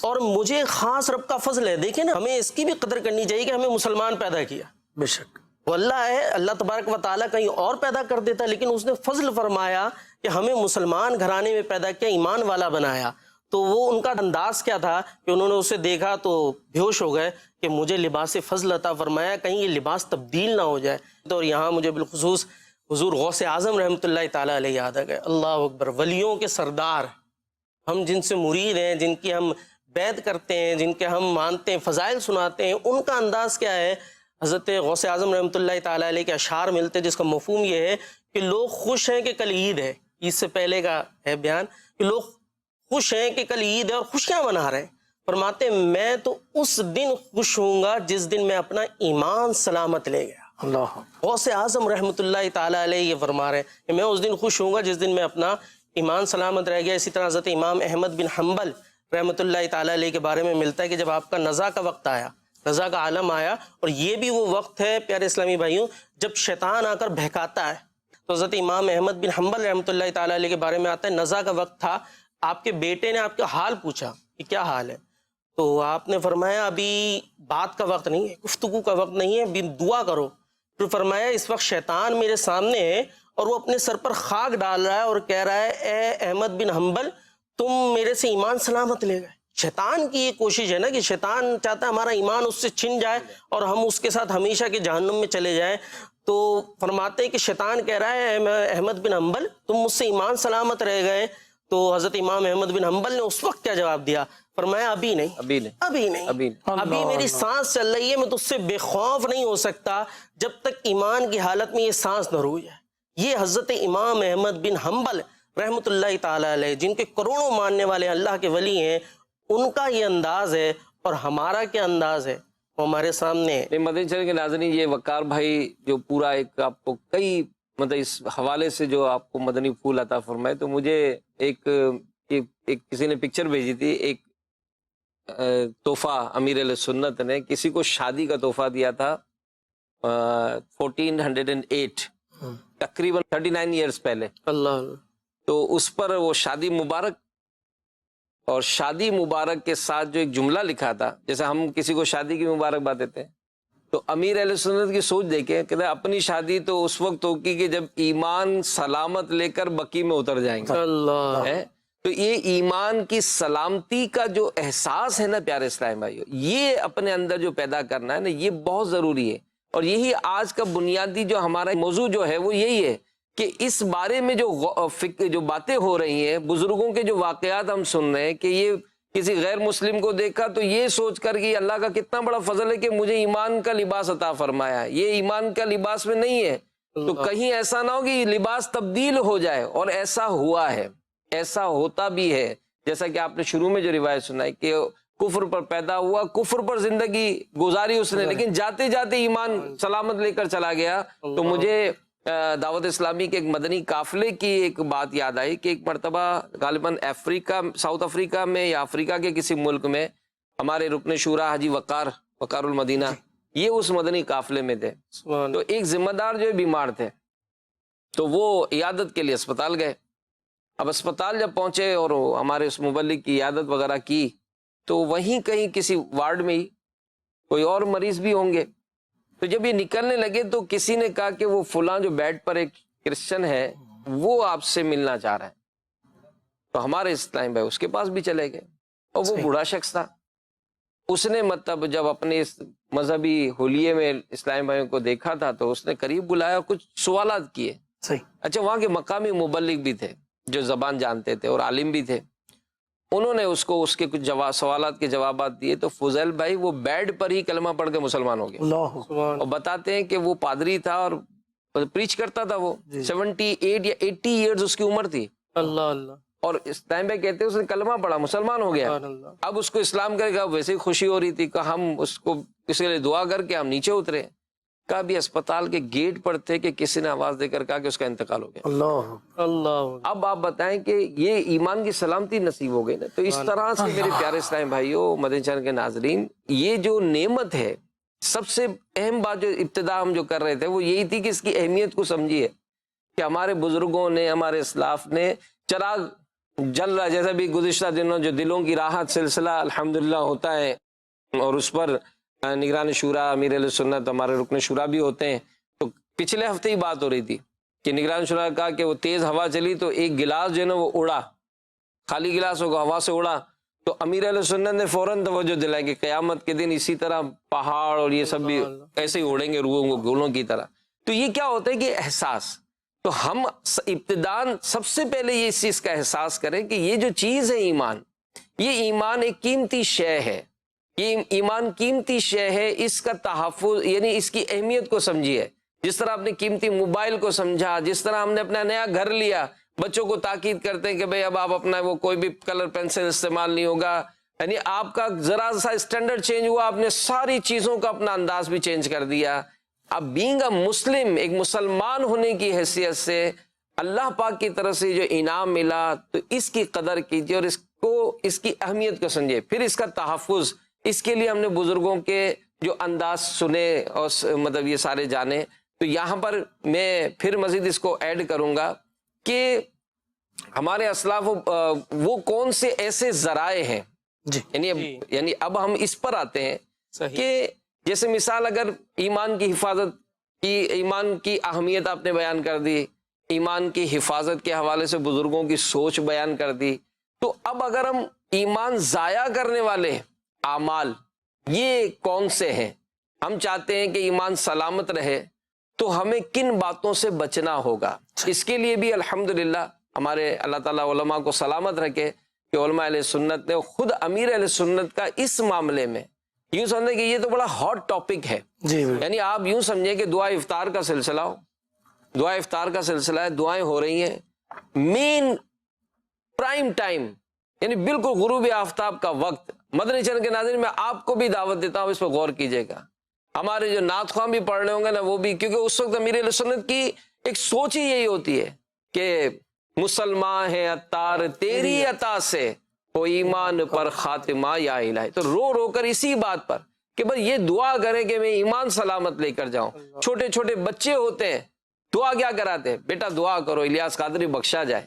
اور مجھے خاص رب کا فضل ہے. دیکھیں نا، ہمیں اس کی بھی قدر کرنی چاہیے کہ ہمیں مسلمان پیدا کیا. بے شک وہ اللہ ہے، اللہ تبارک و تعالیٰ کہیں اور پیدا کر دیتا لیکن اس نے فضل فرمایا کہ ہمیں مسلمان گھرانے میں پیدا کیا، ایمان والا بنایا. تو وہ ان کا انداز کیا تھا کہ انہوں نے اسے دیکھا تو بے ہوش ہو گئے کہ مجھے لباس فضل عطا فرمایا، کہیں یہ لباس تبدیل نہ ہو جائے. تو یہاں مجھے بالخصوص حضور غوث اعظم رحمۃ اللہ تعالیٰ علیہ یاد آ گئے. اللہ اکبر. ولیوں کے سردار، ہم جن سے مرید ہیں، جن کی ہم بیعت کرتے ہیں، جن کے ہم مانتے ہیں، فضائل سناتے ہیں، ان کا انداز کیا ہے؟ حضرت غوث اعظم رحمۃ اللہ تعالیٰ علیہ کے اشعار ملتے جس کا مفہوم یہ ہے کہ لوگ خوش ہیں کہ کل عید ہے. عید سے پہلے کا ہے بیان کہ لوگ خوش ہیں کہ کل عید ہے اور خوشیاں منا رہے ہیں. فرماتے ہیں میں تو اس دن خوش ہوں گا جس دن میں اپنا ایمان سلامت لے گیا. اللہ. غوث اعظم رحمۃ اللہ تعالیٰ علیہ یہ فرما رہے ہیں کہ میں اس دن خوش ہوں گا جس دن میں اپنا ایمان سلامت رہ گیا. اسی طرح حضرت امام احمد بن حنبل رحمۃ اللہ تعالیٰ علیہ کے بارے میں ملتا ہے کہ جب آپ کا نزا کا وقت آیا، نزا کا عالم آیا، اور یہ بھی وہ وقت ہے پیارے اسلامی بھائیوں جب شیطان آ کر بہکاتا ہے. تو حضرت امام احمد بن حنبل رحمۃ اللہ تعالیٰ علیہ کے بارے میں آتا ہے نزا کا وقت تھا، آپ کے بیٹے نے آپ کا حال پوچھا کہ کیا حال ہے؟ تو آپ نے فرمایا ابھی بات کا وقت نہیں ہے، گفتگو کا وقت نہیں ہے، ابھی دعا کرو. پھر فرمایا اس وقت شیطان میرے سامنے ہے اور وہ اپنے سر پر خاک ڈال رہا ہے اور کہہ رہا ہے اے احمد بن حنبل تم میرے سے ایمان سلامت لے گئے. شیطان کی یہ کوشش ہے نا کہ شیطان چاہتا ہے ہمارا ایمان اس سے چھن جائے اور ہم اس کے ساتھ ہمیشہ کے جہنم میں چلے جائیں. تو فرماتے ہیں کہ شیطان کہہ رہا ہے احمد بن حنبل تم مجھ سے ایمان سلامت رہ گئے. تو حضرت امام احمد بن حنبل نے اس وقت کیا جواب دیا؟ فرمایا ابھی نہیں، میری سانس چل رہی ہے، میں تجھ سے بے خوف نہیں ہو سکتا جب تک ایمان کی حالت میں یہ سانس نہ رک جائے. یہ حضرت امام احمد بن حنبل رحمۃ اللہ تعالیٰ علیہ جن کے کروڑوں ماننے والے اللہ کے ولی ہیں، ان کا یہ انداز ہے. اور ہمارا کیا انداز ہے وہ ہمارے سامنے ہے. مدنی چینل کے ناظرین، یہ وقار بھائی جو پورا ایک آپ کو کئی مطلب اس حوالے سے جو آپ کو مدنی پھول عطا فرمائے، تو مجھے ایک کسی نے پکچر بھیجی تھی، ایک تحفہ امیر علیہ سنت نے کسی کو شادی کا تحفہ دیا تھا 1408 تقریباً 39 ایئرس پہلے. اللہ. تو اس پر وہ شادی مبارک اور شادی مبارک کے ساتھ جو ایک جملہ لکھا تھا، جیسے ہم کسی کو شادی کی مبارکباد دیتے ہیں، تو امیر اہل سنت کی سوچ دیکھیں کہ اپنی شادی تو اس وقت ہوگی کہ جب ایمان سلامت لے کر بقی میں اتر جائیں گے. اللہ. تو یہ ایمان کی سلامتی کا جو احساس ہے نا پیارے اسلام بھائیو، یہ اپنے اندر جو پیدا کرنا ہے نا، یہ بہت ضروری ہے. اور یہی آج کا بنیادی جو ہمارا موضوع جو ہے وہ یہی ہے کہ اس بارے میں جو باتیں ہو رہی ہیں، بزرگوں کے جو واقعات ہم سن رہے ہیں کہ یہ کسی غیر مسلم کو دیکھا تو یہ سوچ کر کہ اللہ کا کتنا بڑا فضل ہے کہ مجھے ایمان کا لباس عطا فرمایا، یہ ایمان کا لباس میں نہیں ہے، تو کہیں ایسا نہ ہو کہ لباس تبدیل ہو جائے. اور ایسا ہوا ہے، ایسا ہوتا بھی ہے، جیسا کہ آپ نے شروع میں جو روایت سنائی کہ کفر پر پیدا ہوا، کفر پر زندگی گزاری اس نے، لیکن جاتے جاتے ایمان سلامت لے کر چلا گیا. تو مجھے دعوت اسلامی کے ایک مدنی قافلے کی ایک بات یاد آئی کہ ایک مرتبہ غالباً ساؤتھ افریقہ میں یا افریقہ کے کسی ملک میں ہمارے رکن شورا حاجی وقار المدینہ یہ اس مدنی قافلے میں تھے. تو ایک ذمہ دار جو بیمار تھے تو وہ عیادت کے لیے اسپتال گئے. اب اسپتال جب پہنچے اور ہمارے اس مبلغ کی عیادت وغیرہ کی تو وہیں کہیں کسی وارڈ میں ہی کوئی اور مریض بھی ہوں گے. تو جب یہ نکلنے لگے تو کسی نے کہا کہ وہ فلاں جو بیڈ پر ایک کرسچن ہے وہ آپ سے ملنا چاہ رہا ہے. تو ہمارے اسلام بھائی اس کے پاس بھی چلے گئے اور وہ بوڑھا شخص تھا. اس نے مطلب جب اپنے اس مذہبی حلیے میں اسلام بھائیوں کو دیکھا تھا تو اس نے قریب بلایا، کچھ سوالات کیے. اچھا وہاں کے مقامی مبلغ بھی تھے جو زبان جانتے تھے اور عالم بھی تھے، انہوں نے اس کو اس کے کچھ سوالات کے جوابات دیے. تو فضیل بھائی وہ بیڈ پر ہی کلمہ پڑھ کے مسلمان ہو گئے. اور بتاتے ہیں کہ وہ پادری تھا اور پریچ کرتا تھا. وہ 78 یا 80 ایئرز اس کی عمر تھی. اللہ. اور اس ٹائم پہ کہتے ہیں اس نے کلمہ پڑھا، مسلمان ہو گیا. اب اس کو اسلام کرے گا، ویسے ہی خوشی ہو رہی تھی کہ ہم اس کو کسی کے لیے دعا کر کے ہم نیچے اترے. کہا بھی اسپتال کے گیٹ پر تھے کہ کسی نے آواز دے کر کہا کہ اس کا انتقال ہو گیا. اللہ. اب آپ بتائیں کہ یہ ایمان کی سلامتی نصیب ہو گئی نا. تو اس طرح سے میرے پیارے اسلام بھائیوں، مدنی چینل کے ناظرین، یہ جو نعمت ہے، سب سے اہم بات جو ابتدا ہم جو کر رہے تھے وہ یہی تھی کہ اس کی اہمیت کو سمجھیے کہ ہمارے بزرگوں نے، ہمارے اسلاف نے چراغ جل رہا، جیسا بھی گزشتہ دنوں جو دلوں کی راحت سلسلہ الحمدللہ ہوتا ہے اور اس پر نگران شورا، امیر اہل سنت، ہمارے رکن شورا بھی ہوتے ہیں. تو پچھلے ہفتے ہی بات ہو رہی تھی کہ نگران شورا کہا کہ وہ تیز ہوا چلی تو ایک گلاس جو ہے نا وہ اڑا، خالی گلاس ہوگا، ہوا سے اڑا. تو امیر اہل سنت نے فوراً توجہ دلائی کہ قیامت کے دن اسی طرح پہاڑ اور یہ سب بھی ایسے ہی اڑیں گے روحوں گولوں کی طرح. تو یہ کیا ہوتا ہے کہ احساس. تو ہم ابتداً سب سے پہلے یہ اس چیز کا احساس کریں کہ یہ جو چیز ہے ایمان، یہ ایمان ایک قیمتی شے ہے. یہ ایمان قیمتی شے ہے، اس کا تحفظ یعنی اس کی اہمیت کو سمجھیے. جس طرح آپ نے قیمتی موبائل کو سمجھا، جس طرح ہم نے اپنا نیا گھر لیا، بچوں کو تاکید کرتے ہیں کہ بھئی اب آپ اپنا وہ کوئی بھی کلر پینسل استعمال نہیں ہوگا. یعنی آپ کا ذرا سا اسٹینڈرڈ چینج ہوا، آپ نے ساری چیزوں کا اپنا انداز بھی چینج کر دیا. اب بینگ اے مسلم، ایک مسلمان ہونے کی حیثیت سے اللہ پاک کی طرف سے جو انعام ملا تو اس کی قدر کیجیے اور اس کی اہمیت کو سمجھے. پھر اس کا تحفظ، اس کے لیے ہم نے بزرگوں کے جو انداز سنے اور مطلب یہ سارے جانے. تو یہاں پر میں پھر مزید اس کو ایڈ کروں گا کہ ہمارے اسلاف وہ کون سے ایسے ذرائع ہیں. یعنی اب ہم اس پر آتے ہیں کہ جیسے مثال اگر ایمان کی حفاظت کی، ایمان کی اہمیت آپ نے بیان کر دی، ایمان کی حفاظت کے حوالے سے بزرگوں کی سوچ بیان کر دی. تو اب اگر ہم ایمان ضائع کرنے والے اعمال یہ کون سے ہیں، ہم چاہتے ہیں کہ ایمان سلامت رہے تو ہمیں کن باتوں سے بچنا ہوگا. اس کے لیے بھی الحمدللہ ہمارے اللہ تعالیٰ علماء کو سلامت رکھے کہ علماء اہل سنت نے خود امیر اہل سنت کا اس معاملے میں یوں سمجھیں کہ یہ تو بڑا ہاٹ ٹاپک ہے. یعنی آپ یوں سمجھیں کہ دعا افطار کا سلسلہ ہو، دعا افطار کا سلسلہ ہے، دعائیں ہو رہی ہیں، مین پرائم ٹائم یعنی بالکل غروب آفتاب کا وقت. مدنی چینل کے ناظرین میں آپ کو بھی دعوت دیتا ہوں، اس پہ غور کیجئے گا. ہمارے جو نعت خواہ بھی پڑھ رہے ہوں گے نا وہ بھی، کیونکہ اس وقت امیر اہل سنت کی ایک سوچ ہی یہی ہوتی ہے کہ مسلمان ہے عطار تیری عطا سے ہو ایمان پر خاتمہ یا الہی. تو رو رو کر اسی بات پر کہ بھئی یہ دعا کریں کہ میں ایمان سلامت لے کر جاؤں. چھوٹے چھوٹے بچے ہوتے ہیں، دعا کیا کراتے ہیں؟ بیٹا دعا کرو الیاس قادری بخشا جائے.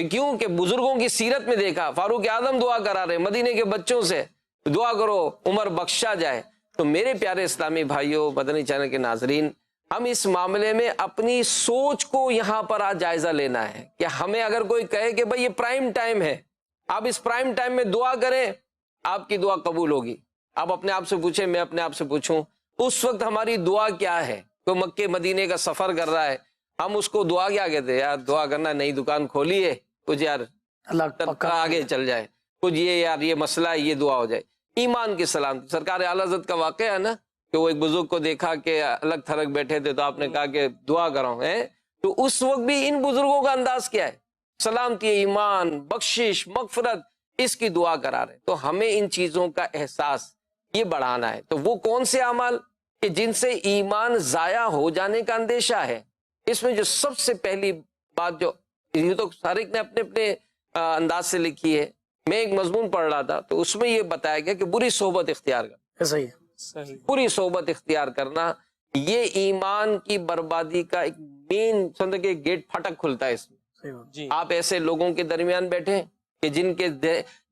کیوں کہ بزرگوں کی سیرت میں دیکھا، فاروق اعظم دعا کرا رہے مدینے کے بچوں سے، دعا کرو عمر بخشا جائے. تو میرے پیارے اسلامی بھائیوں، مدنی چینل کے ناظرین، ہم اس معاملے میں اپنی سوچ کو یہاں پر آج جائزہ لینا ہے کہ ہمیں اگر کوئی کہے کہ بھئی یہ پرائم ٹائم ہے، آپ اس پرائم ٹائم میں دعا کریں، آپ کی دعا قبول ہوگی. آپ اپنے آپ سے پوچھیں، میں اپنے آپ سے پوچھوں، اس وقت ہماری دعا کیا ہے؟ کوئی مکے مدینے کا سفر کر رہا ہے، ہم اس کو دعا کیا کہتے ہیں؟ یار دعا کرنا، نئی دکان کھولی ہے، کچھ یار اللہ آگے چل جائے، کچھ یہ یار یہ مسئلہ ہے، یہ دعا ہو جائے۔ ایمان کی سلامتی، سرکار اعلیٰ حضرت کا واقعہ ہے نا کہ وہ ایک بزرگ کو دیکھا کہ الگ تھلگ بیٹھے تھے تو آپ نے کہا کہ دعا کرو، تو اس وقت بھی ان بزرگوں کا انداز کیا ہے؟ سلامتی، ایمان، بخشش، مغفرت، اس کی دعا کرا رہے۔ تو ہمیں ان چیزوں کا احساس یہ بڑھانا ہے۔ تو وہ کون سے اعمال کہ جن سے ایمان ضائع ہو جانے کا اندیشہ ہے؟ اس میں جو سب سے پہلی بات، جو یہ تو ہر ایک نے اپنے اپنے انداز سے لکھی ہے، میں ایک مضمون پڑھ رہا تھا تو اس میں یہ بتایا گیا کہ بری صحبت اختیار کرنا۔ صحیح ہے، صحیح۔ بری صحبت اختیار کرنا یہ ایمان کی بربادی کا ایک مین سمجھے کہ گیٹ پھٹک کھلتا ہے۔ اس میں صحیح بات۔ جی آپ ایسے لوگوں کے درمیان بیٹھے کہ جن کے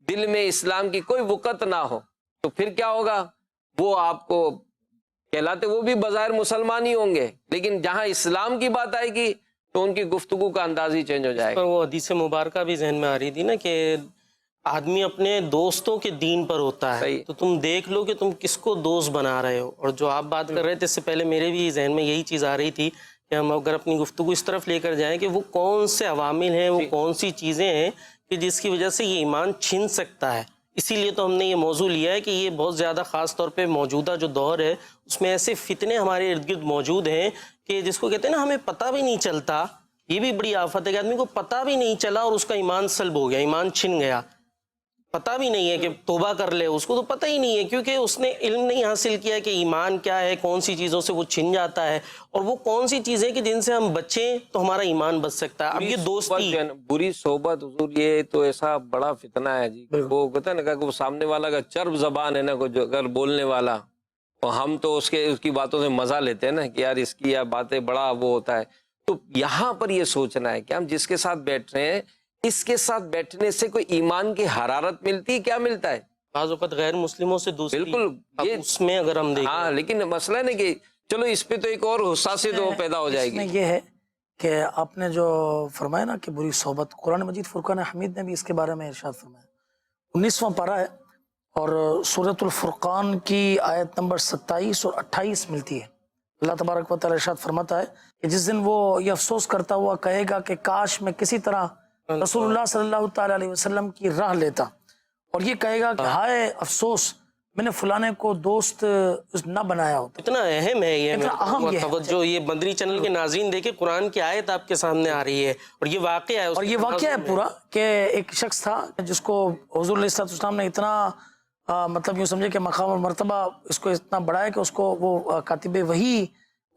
دل میں اسلام کی کوئی وقت نہ ہو، تو پھر کیا ہوگا؟ وہ آپ کو کہلاتے وہ بھی بظاہر مسلمان ہی ہوں گے، لیکن جہاں اسلام کی بات آئے گی تو ان کی گفتگو کا انداز ہی چینج ہو جائے گا۔ پر وہ حدیث مبارکہ بھی ذہن میں آ رہی تھی نا کہ آدمی اپنے دوستوں کے دین پر ہوتا ہے، صحیح۔ تو تم دیکھ لو کہ تم کس کو دوست بنا رہے ہو۔ اور جو آپ بات کر رہے تھے اس سے پہلے میرے بھی ذہن میں یہی چیز آ رہی تھی کہ ہم اگر اپنی گفتگو اس طرف لے کر جائیں کہ وہ کون سے عوامل ہیں، وہ کون سی چیزیں ہیں کہ جس کی وجہ سے یہ ایمان چھن سکتا ہے۔ اسی لیے تو ہم نے یہ موضوع لیا ہے کہ یہ بہت زیادہ خاص طور پہ موجودہ جو دور ہے اس میں ایسے فتنے ہمارے ارد گرد موجود ہیں کہ جس کو کہتے ہیں نا ہمیں پتہ بھی نہیں چلتا۔ یہ بھی بڑی آفت ہے کہ آدمی کو پتہ بھی نہیں چلا اور اس کا ایمان سلب ہو گیا، ایمان چھن گیا، پتہ بھی نہیں ہے کہ توبہ کر لے، اس کو تو پتہ ہی نہیں ہے کیونکہ اس نے علم نہیں حاصل کیا کہ ایمان کیا ہے، کون سی چیزوں سے وہ چھن جاتا ہے اور وہ کون سی چیزیں کہ جن سے ہم بچیں تو ہمارا ایمان بچ سکتا ہے۔ اب یہ دوستی، بری صحبت، حضور یہ تو ایسا بڑا فتنہ ہے جی، وہ کہتا ہے نا کہ وہ سامنے والا کا چرب زبان ہے نا، جو اگر بولنے والا، اور ہم تو اس کی باتوں سے مزہ لیتے ہیں نا کہ یار اس کی باتیں بڑا وہ ہوتا ہے۔ تو یہاں پر یہ سوچنا ہے کہ ہم جس کے ساتھ بیٹھ رہے ہیں اس کے ساتھ بیٹھنے سے کوئی ایمان کی حرارت ملتی ہے؟ کیا ملتا ہے؟ بعض اوقات غیر مسلموں سے دوستی، بالکل، اب یہ اس میں اگر ہم دیکھیں، ہاں، لیکن مسئلہ ہے نا کہ چلو اس پہ تو ایک اور حساسیت وہ پیدا ہو جائے اس میں گی۔ یہ ہے کہ آپ نے جو فرمایا نا کہ بری صحبت، قرآن مجید فرقان حمید نے بھی اس کے بارے میں ارشاد فرمایا، 19واں پارہ ہے اور سورۃ الفرقان کی آیت نمبر 27 اور 28 ملتی ہے۔ اللہ تبارک و تعالی ارشاد فرماتا ہے کہ جس دن وہ یہ افسوس کرتا ہوا کہے گا کہ کاش میں کسی طرح رسول اللہ صلی اللہ تعالی علیہ وسلم کی راہ لیتا، اور یہ کہے گا کہ ہائے افسوس میں نے فلانے کو دوست نہ بنایا ہوتا۔ اتنا اہم ہے یہ، اتنا اہم یہ ہے۔ توجہ، یہ مدنی چینل کے ناظرین دیکھیں قرآن کی آیت آپ کے سامنے آ رہی ہے اور یہ واقعہ ہے، اور یہ واقعہ ہے پورا کہ ایک شخص تھا جس کو حضور علیہ السلام نے اتنا مطلب یوں سمجھے کہ مقام اور مرتبہ اس کو اتنا بڑھایا کہ اس کو وہ کاتب وحی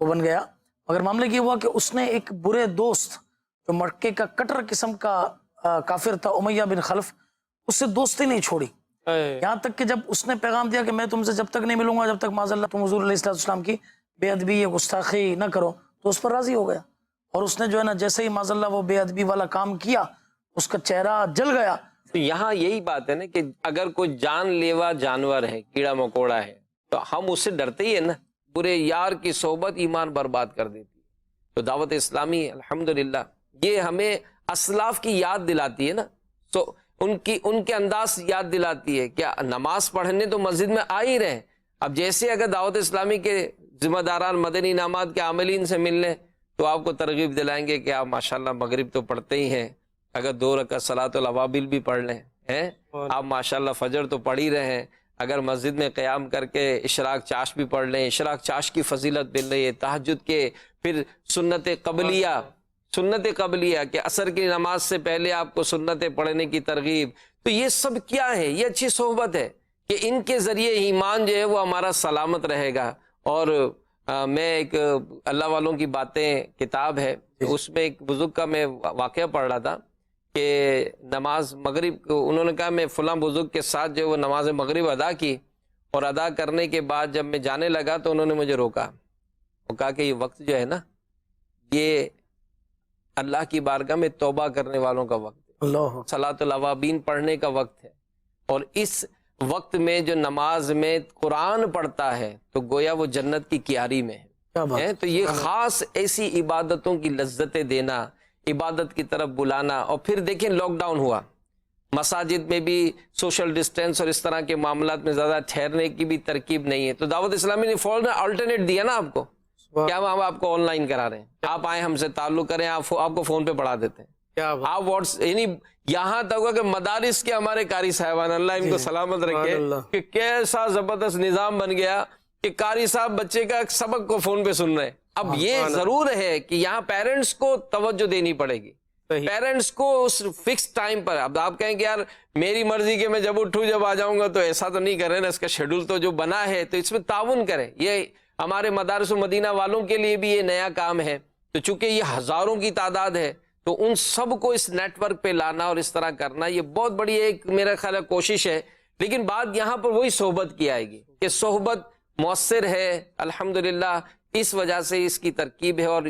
وہ بن گیا، مگر معاملہ یہ ہوا کہ اس نے ایک برے دوست جو مکے کا کٹر قسم کا کافر تھا، امیہ بن خلف، اس سے دوستی نہیں چھوڑی، یہاں تک کہ جب اس نے پیغام دیا کہ میں تم سے جب تک نہیں ملوں گا جب تک معاذ اللہ تم حضور علیہ السلام کی بے ادبی یا گستاخی نہ کرو، تو اس پر راضی ہو گیا، اور اس نے جو ہے نا جیسے ہی معاذ اللہ وہ بے ادبی والا کام کیا اس کا چہرہ جل گیا۔ تو یہاں یہی بات ہے نا کہ اگر کوئی جان لیوا جانور ہے، کیڑا مکوڑا ہے، تو ہم اس سے ڈرتے ہی ہیں نا۔ برے یار کی صحبت ایمان برباد کر دیتی ہے۔ تو دعوت اسلامی الحمدللہ یہ ہمیں اسلاف کی یاد دلاتی ہے نا، تو ان کے انداز یاد دلاتی ہے کہ نماز پڑھنے تو مسجد میں آ ہی رہے۔ اب جیسے اگر دعوت اسلامی کے ذمہ داران مدنی انعامات کے عاملین سے مل لیں تو آپ کو ترغیب دلائیں گے کہ آپ ماشاءاللہ مغرب تو پڑھتے ہی ہیں، اگر 2 رکعت صلاۃ الاوابل بھی پڑھ لیں ہیں، آپ ماشاءاللہ فجر تو پڑھ ہی رہے ہیں، اگر مسجد میں قیام کر کے اشراق چاش بھی پڑھ لیں، اشراق چاش کی فضیلت مل رہی ہے، تہجد کے پھر سنت قبلیہ کہ عصر کی نماز سے پہلے آپ کو سنتیں پڑھنے کی ترغیب، تو یہ سب کیا ہے؟ یہ اچھی صحبت ہے کہ ان کے ذریعے ایمان جو ہے وہ ہمارا سلامت رہے گا۔ اور میں ایک اللہ والوں کی باتیں کتاب ہے، اس میں ایک بزرگ کا میں واقعہ پڑھ رہا تھا کہ نماز مغرب کو انہوں نے کہا میں فلاں بزرگ کے ساتھ جو وہ نماز مغرب ادا کی، اور ادا کرنے کے بعد جب میں جانے لگا تو انہوں نے مجھے روکا، وہ کہا کہ یہ وقت جو ہے نا یہ اللہ کی بارگاہ میں توبہ کرنے والوں کا وقت ہے، اللہ صلاۃ الاوابین پڑھنے کا وقت ہے، اور اس وقت میں جو نماز میں قرآن پڑھتا ہے تو گویا وہ جنت کی کیاری میں ہے۔ تو یہ خاص ایسی عبادتوں کی لذتیں دینا، عبادت کی طرف بلانا۔ اور پھر دیکھیں لاک ڈاؤن ہوا مساجد میں بھی سوشل ڈسٹینس اور اس طرح کے معاملات میں زیادہ ٹھہرنے کی بھی ترکیب نہیں ہے. تو دعوت اسلامی نے فوراً آلٹرنیٹ دیا نا آپ کو, کیا ہم آپ کو آن لائن کرا رہے ہیں, آپ آئیں ہم سے تعلق کریں, آپ کو فون پہ پڑھا دیتے ہیں. آپ واٹس یعنی یہاں تک ہوا کہ مدارس کے ہمارے قاری صاحبان, اللہ ان کو سلامت رکھے, کہ کیسا زبردست نظام بن گیا کہ قاری صاحب بچے کا سبق کو فون پہ سن رہے ہیں. اب یہ ضرور ہے کہ یہاں پیرنٹس کو توجہ دینی پڑے گی, پیرنٹس کو اس فکس ٹائم پر. اب آپ کہیں کہ یار میری مرضی کے میں جب اٹھوں جب آ جاؤں گا, تو ایسا تو نہیں کریں نا, اس کا شیڈول تو جو بنا ہے تو اس میں تعاون کریں. یہ ہمارے مدارس مدینہ والوں کے لیے بھی یہ نیا کام ہے. تو چونکہ یہ ہزاروں کی تعداد ہے تو ان سب کو اس نیٹ ورک پہ لانا اور اس طرح کرنا یہ بہت بڑی ایک میرا خیال ہے کوشش ہے. لیکن بات یہاں پر وہی صحبت کی آئے گی کہ صحبت مؤثر ہے الحمدللہ, اس وجہ سے اس کی ترکیب ہے. اور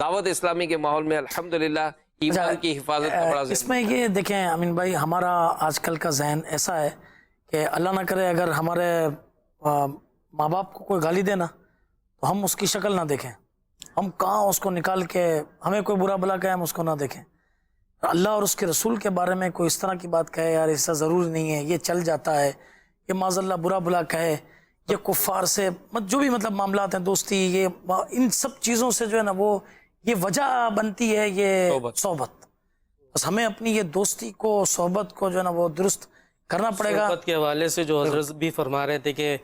دعوت اسلامی کے ماحول میں الحمدللہ ایمان کی حفاظت کا بڑا اس میں یہ دیکھیں امین بھائی, ہمارا آج کل کا ذہن ایسا ہے کہ اللہ نہ کرے اگر ہمارے ماں باپ کو کوئی گالی دینا تو ہم اس کی شکل نہ دیکھیں, ہم کہاں اس کو نکال کے ہمیں کوئی برا بلا کہے ہم اس کو نہ دیکھیں. اللہ اور اس کے رسول کے بارے میں کوئی اس طرح کی بات کہے یار ایسا ضروری نہیں ہے, یہ چل جاتا ہے, یہ معاذ اللہ برا بلا کہے, یہ کفار سے جو بھی مطلب معاملات ہیں دوستی, یہ ان سب چیزوں سے جو ہے نا وہ یہ وجہ بنتی ہے یہ صحبت. بس ہمیں اپنی یہ دوستی کو صحبت کو جو ہے نا وہ درست کرنا پڑے گا. صحبت کے حوالے سے جو حضرت بھی فرما رہے تھے کہ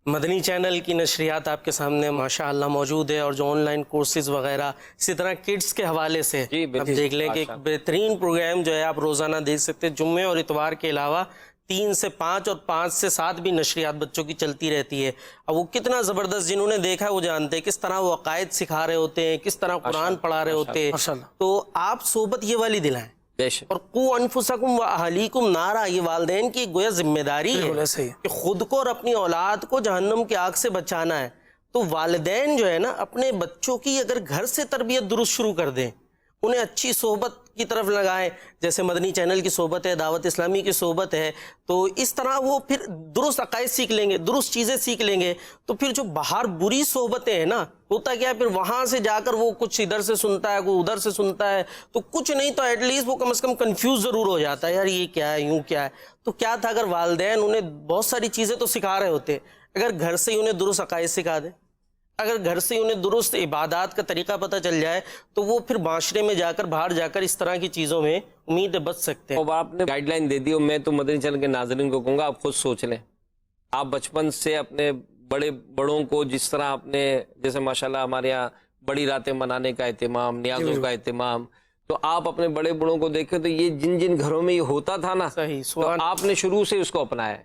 مدنی چینل کی نشریات آپ کے سامنے ماشاءاللہ موجود ہے, اور جو آن لائن کورسز وغیرہ, اسی طرح کڈس کے حوالے سے آپ دیکھ لیں کہ ایک بہترین پروگرام جو ہے آپ روزانہ دیکھ سکتے ہیں. جمعے اور اتوار کے علاوہ 3 سے 5 اور 5 سے 7 بھی نشریات بچوں کی چلتی رہتی ہے. اب وہ کتنا زبردست, جنہوں نے دیکھا ہے وہ جانتے ہیں کس طرح وہ عقائد سکھا رہے ہوتے ہیں, کس طرح قرآن پڑھا رہے ہوتے ہیں. تو آپ صحبت یہ والی دلائیں. اور قو انفسکم و اہلیکم نارا, یہ والدین کی گویا ذمہ داری ہے کہ خود کو اور اپنی اولاد کو جہنم کی آگ سے بچانا ہے. تو والدین جو ہے نا اپنے بچوں کی اگر گھر سے تربیت درست شروع کر دیں, انہیں اچھی صحبت کی طرف لگائیں, جیسے مدنی چینل کی صحبت ہے, دعوت اسلامی کی صحبت ہے, تو اس طرح وہ پھر درست عقائد سیکھ لیں گے, درست چیزیں سیکھ لیں گے. تو پھر جو باہر بری صحبتیں ہیں نا, ہوتا کیا ہے پھر وہاں سے جا کر وہ کچھ ادھر سے سنتا ہے, کوئی ادھر سے سنتا ہے, تو کچھ نہیں تو ایٹ لیسٹ وہ کم از کم کنفیوز ضرور ہو جاتا ہے, یار یہ کیا ہے, یوں کیا ہے. تو کیا تھا اگر والدین انہیں بہت ساری چیزیں تو سکھا رہے ہوتے, اگر گھر سے ہی انہیں درست عقائد سکھا دیں, اگر گھر سے انہیں درست عبادات کا طریقہ پتہ چل جائے, تو وہ پھر معاشرے میں جا کر باہر جا کر اس طرح کی چیزوں میں امید بچ سکتے ہیں. اب آپ نے گائیڈ لائن دے دی, اور میں تو مدنی چینل کے ناظرین کو کہوں گا آپ خود سوچ لیں. آپ بچپن سے اپنے بڑوں کو جس طرح اپنے, جیسے ماشاءاللہ ہمارے یہاں بڑی راتیں منانے کا اہتمام, نیازوں کا اہتمام, تو آپ اپنے بڑے بڑوں کو دیکھیں تو یہ جن جن گھروں میں یہ ہوتا تھا نا, تو آپ نے شروع سے اس کو اپنایا,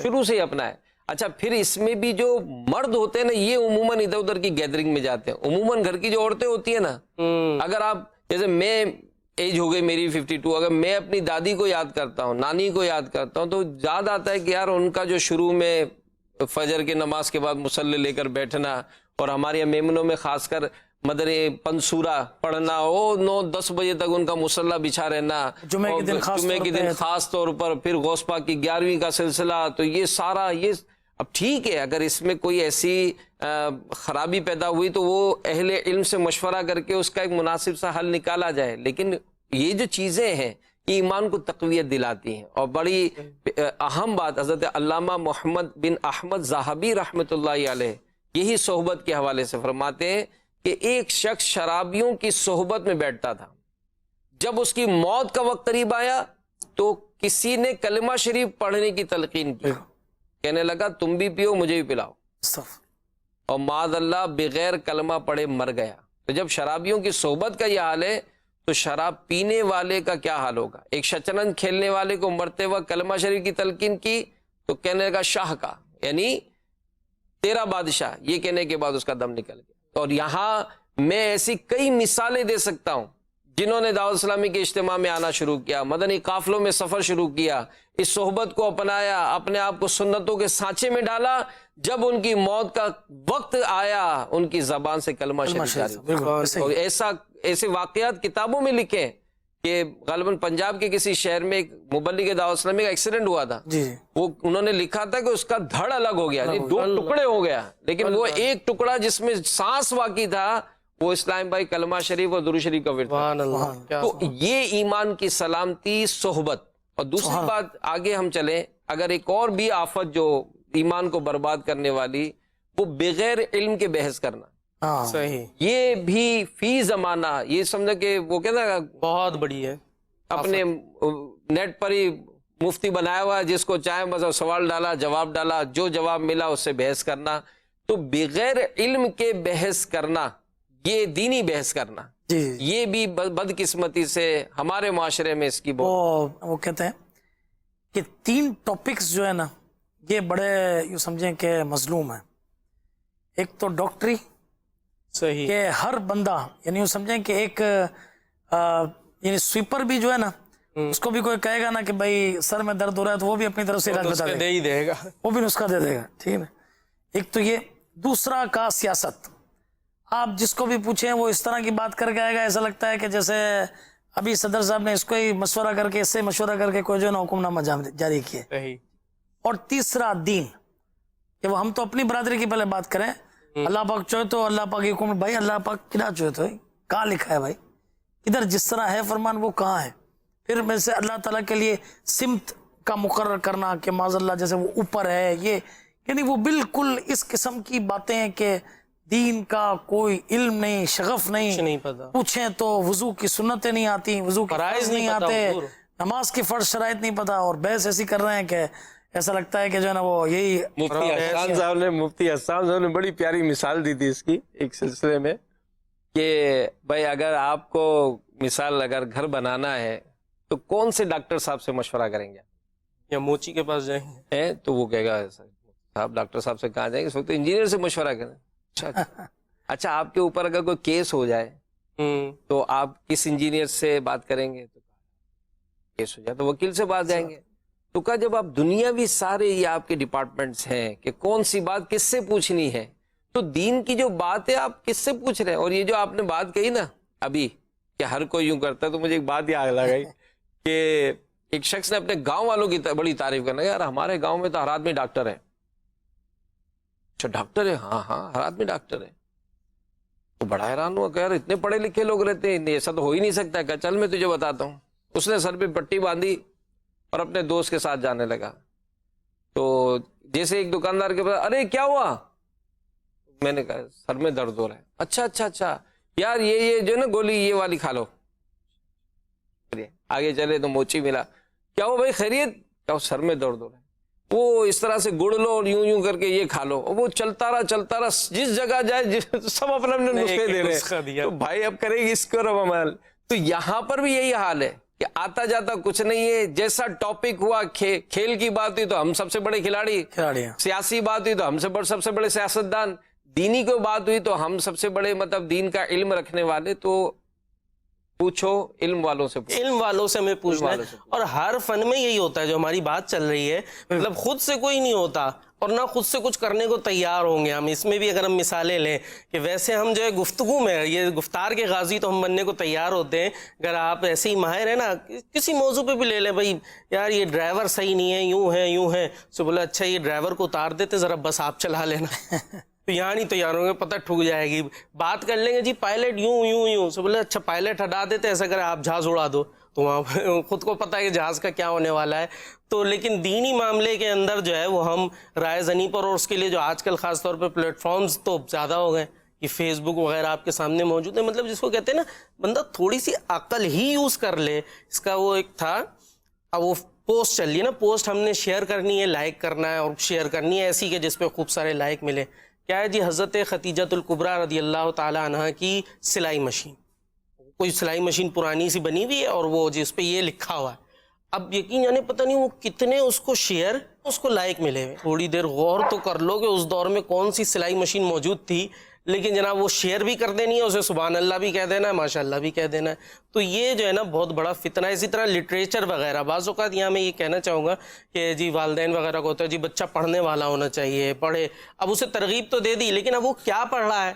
شروع سے ہی اپنایا. اچھا پھر اس میں بھی جو مرد ہوتے ہیں نا, یہ عموماً ادھر ادھر کی گیدرنگ میں جاتے ہیں. عموماً گھر کی جو عورتیں ہوتی ہیں نا, اگر آپ جیسے میں ایج ہو گئی میری 52, اگر میں اپنی دادی کو یاد کرتا ہوں, نانی کو یاد کرتا ہوں, تو یاد آتا ہے کہ یار ان کا جو شروع میں فجر کی نماز کے بعد مصلی لے کر بیٹھنا, اور ہمارے میمنوں میں خاص کر مدنی پنسورہ پڑھنا, 9-10 بجے تک ان کا مصلی بچھا رہنا, جمعے کے دن خاص طور پر, پھر غوث پاک کی 11ویں کا سلسلہ. تو یہ سارا یہ اب ٹھیک ہے, اگر اس میں کوئی ایسی خرابی پیدا ہوئی تو وہ اہل علم سے مشورہ کر کے اس کا ایک مناسب سا حل نکالا جائے. لیکن یہ جو چیزیں ہیں یہ ایمان کو تقویت دلاتی ہیں. اور بڑی اہم بات حضرت علامہ محمد بن احمد ذہبی رحمۃ اللہ علیہ یہی صحبت کے حوالے سے فرماتے ہیں کہ ایک شخص شرابیوں کی صحبت میں بیٹھتا تھا, جب اس کی موت کا وقت قریب آیا تو کسی نے کلمہ شریف پڑھنے کی تلقین کی, کہنے لگا تم بھی پیو مجھے بھی پلاؤ, اور معاذ اللہ بغیر کلمہ پڑھے مر گیا. تو جب شرابیوں کی صحبت کا یہ حال ہے تو شراب پینے والے کا کیا حال ہوگا. ایک شطرنج کھیلنے والے کو مرتے وقت کلمہ شریف کی تلقین کی تو کہنے لگا شاہ کا, یعنی تیرا بادشاہ, یہ کہنے کے بعد اس کا دم نکل گیا. اور یہاں میں ایسی کئی مثالیں دے سکتا ہوں جنہوں نے دعوت اسلامی کے اجتماع میں آنا شروع کیا, مدنی قافلوں میں سفر شروع کیا, اس صحبت کو اپنایا, اپنے آپ کو سنتوں کے سانچے میں ڈالا, جب ان کی موت کا وقت آیا ان کی زبان سے کلمہ شریف جاری. اور ایسے واقعات کتابوں میں لکھے کہ غالباً پنجاب کے کسی شہر میں ایک مبلغ دعوت اسلامی کا ایکسیڈنٹ ہوا تھا, وہ انہوں نے لکھا تھا کہ اس کا دھڑ الگ ہو گیا, 2 ٹکڑے ہو گیا, لیکن وہ ایک ٹکڑا جس میں سانس باقی تھا وہ اسلام بھائی کلمہ شریف اور درود شریف کا ورد. تو یہ ایمان کی سلامتی صحبت, اور دوسری بات آگے ہم چلیں، اگر ایک اور بھی آفت جو ایمان کو برباد کرنے والی، وہ بغیر علم کے بحث کرنا، صحیح، یہ بھی فی زمانہ، یہ سمجھا کہ وہ کہتا بہت بڑی ہے، اپنے نیٹ پر ہی مفتی بنایا ہوا ہے، جس کو چاہے بس سوال ڈالا، جواب ڈالا، جو جواب ملا اس سے بحث کرنا. تو بغیر علم کے بحث کرنا، یہ دینی بحث کرنا، جی یہ بھی بدقسمتی سے ہمارے معاشرے میں اس کی وہ کہتے ہیں کہ 3 ٹاپکس جو ہے نا یہ بڑے یوں سمجھیں کہ مظلوم ہیں. ایک تو ڈاکٹری، صحیح، کہ ہر بندہ یعنی یوں سمجھیں کہ ایک یعنی سویپر بھی جو ہے نا، اس کو بھی کوئی کہے گا نا کہ بھائی سر میں درد ہو رہا ہے تو وہ بھی اپنی طرف سے علاج بتا دے ہی دے گا، وہ بھی نسخہ دے دے گا. ٹھیک ہے، ایک تو یہ. دوسرا کا سیاست، آپ جس کو بھی پوچھیں وہ اس طرح کی بات کر کے آئے گا، ایسا لگتا ہے کہ جیسے ابھی صدر صاحب نے اس کو ہی مشورہ کر کے، اس سے مشورہ کر کے کوئی جو ہے نا حکم نامہ جاری کیے. صحیح. اور تیسرا دین، کہ وہ ہم تو اپنی برادری کی پہلے بات کریں، اللہ پاک چوہے تو اللہ پاک کی حکم، بھائی اللہ پاک کیا چوہے تو کہاں لکھا ہے بھائی، ادھر جس طرح ہے فرمان وہ کہاں ہے. پھر میں سے اللہ تعالیٰ کے لیے سمت کا مقرر کرنا کہ معاذ اللہ جیسے وہ اوپر ہے، یہ یعنی وہ بالکل اس قسم کی باتیں ہیں کہ دین کا کوئی علم نہیں، شغف نہیں پتا. پوچھیں تو وضو کی سنتیں نہیں آتی، وضو کے فرائض نہیں آتے، نماز کی فرض شرائط نہیں پتا، اور بحث ایسی کر رہے ہیں کہ ایسا لگتا ہے کہ جو ہے نا وہ یہی. مفتی حسان صاحب نے بڑی پیاری مثال دی تھی اس کی ایک سلسلے میں، کہ بھائی اگر آپ کو مثال اگر گھر بنانا ہے تو کون سے ڈاکٹر صاحب سے مشورہ کریں گے؟ یا موچی کے پاس جائیں گے تو وہ کہے گا صاحب ڈاکٹر صاحب سے کہاں جائیں گے، اس وقت انجینئر سے مشورہ کریں. اچھا آپ کے اوپر اگر کوئی کیس ہو جائے تو آپ کس انجینئر سے بات کریں گے؟ تو کیس ہو جائے تو وکیل سے بات جائیں گے. تو کہا جب آپ دنیاوی سارے یہ آپ کے ڈپارٹمنٹس ہیں کہ کون سی بات کس سے پوچھنی ہے، تو دین کی جو بات ہے آپ کس سے پوچھ رہے ہیں؟ اور یہ جو آپ نے بات کہی نا ابھی کہ ہر کوئی یوں کرتا ہے، تو مجھے ایک بات یاد لگائی کہ ایک شخص نے اپنے گاؤں والوں کی بڑی تعریف کرنا، یار ہمارے گاؤں میں تو ہر آدمی ڈاکٹر ہے. اچھا ڈاکٹر ہے؟ ہاں ہر آدمی ڈاکٹر ہے. تو بڑا حیران ہوا کہ یار اتنے پڑھے لکھے لوگ رہتے ہیں، ایسا تو ہو ہی نہیں سکتا. کہ چل میں تجھے بتاتا ہوں. اس نے سر پہ پٹی باندھی اور اپنے دوست کے ساتھ جانے لگا. تو جیسے ایک دکاندار کے پاس، ارے کیا ہوا؟ میں نے کہا سر میں درد ہو رہا ہے. اچھا یار یہ جو ہے نا گولی یہ والی کھا لو. آگے چلے تو موچی ملا. کیا ہو بھائی خیریت؟ کیا سر میں درد ہو رہا ہے. وہ اس طرح سے گڑ لو اور یوں کر کے یہ کھا لو. وہ چلتا رہا جس جگہ جائے سب اپنے نسخے دے رہے ہیں. تو بھائی اب کرے گی اس کو رب عمل. تو یہاں پر بھی یہی حال ہے کہ آتا جاتا کچھ نہیں ہے. جیسا ٹاپک ہوا، کھیل کی بات ہوئی تو ہم سب سے بڑے کھلاڑی ہیں، سیاسی بات ہوئی تو ہم سب سے بڑے سیاستدان، دینی کو بات ہوئی تو ہم سب سے بڑے مطلب دین کا علم رکھنے والے. تو پوچھو علم والوں سے، علم والوں سے ہمیں پوچھنا ہے. اور ہر فن میں یہی ہوتا ہے جو ہماری بات چل رہی ہے، مطلب خود سے کوئی نہیں ہوتا اور نہ خود سے کچھ کرنے کو تیار ہوں گے. ہم اس میں بھی اگر ہم مثالیں لیں کہ ویسے ہم جو ہے گفتگو میں یہ گفتار کے غازی تو ہم بننے کو تیار ہوتے ہیں. اگر آپ ایسے ہی ماہر ہیں نا کسی موضوع پہ بھی لے لیں، بھائی یار یہ ڈرائیور صحیح نہیں ہے، یوں ہے تو بولا اچھا یہ ڈرائیور کو اتار دیتے ذرا بس آپ چلا لینا. تو یہاں نہیں تیار ہوں گے، پتہ ٹھک جائے گی. بات کر لیں گے جی پائلٹ یوں تو بولے اچھا پائلٹ ہٹا دیتے، ایسا کرے آپ جہاز اڑا دو. تو وہاں خود کو پتہ ہے کہ جہاز کا کیا ہونے والا ہے. تو لیکن دینی معاملے کے اندر جو ہے وہ ہم رائے زنی پر، اور اس کے لیے جو آج کل خاص طور پہ پلیٹ فارمز تو زیادہ ہو گئے، یہ فیس بک وغیرہ آپ کے سامنے موجود ہے. مطلب جس کو کہتے ہیں نا بندہ تھوڑی سی عقل ہی یوز کر لے. اس کا وہ ایک تھا، اب وہ پوسٹ چل رہی ہے نا، پوسٹ ہم نے شیئر کرنی ہے، لائک کرنا ہے، اور شیئر کرنی ہے ایسی کہ جس پہ خوب سارے لائک ملے. کیا ہے جی؟ حضرت خدیجۃ الکبریٰ رضی اللہ تعالی عنہ کی سلائی مشین، کوئی سلائی مشین پرانی سی بنی ہوئی ہے اور وہ جس پہ یہ لکھا ہوا ہے. اب یقین جانے پتہ نہیں وہ کتنے اس کو شیئر، اس کو لائک ملے ہوئے. تھوڑی دیر غور تو کر لو کہ اس دور میں کون سی سلائی مشین موجود تھی، لیکن جناب وہ شیئر بھی کر دینی ہے، اسے سبحان اللہ بھی کہہ دینا ہے، ماشاء اللہ بھی کہہ دینا ہے. تو یہ جو ہے نا بہت بڑا فتنہ ہے. اسی طرح لٹریچر وغیرہ، بعض اوقات یہاں میں یہ کہنا چاہوں گا کہ جی والدین وغیرہ کو ہوتا ہے جی بچہ پڑھنے والا ہونا چاہیے، پڑھے. اب اسے ترغیب تو دے دی، لیکن اب وہ کیا پڑھ رہا ہے،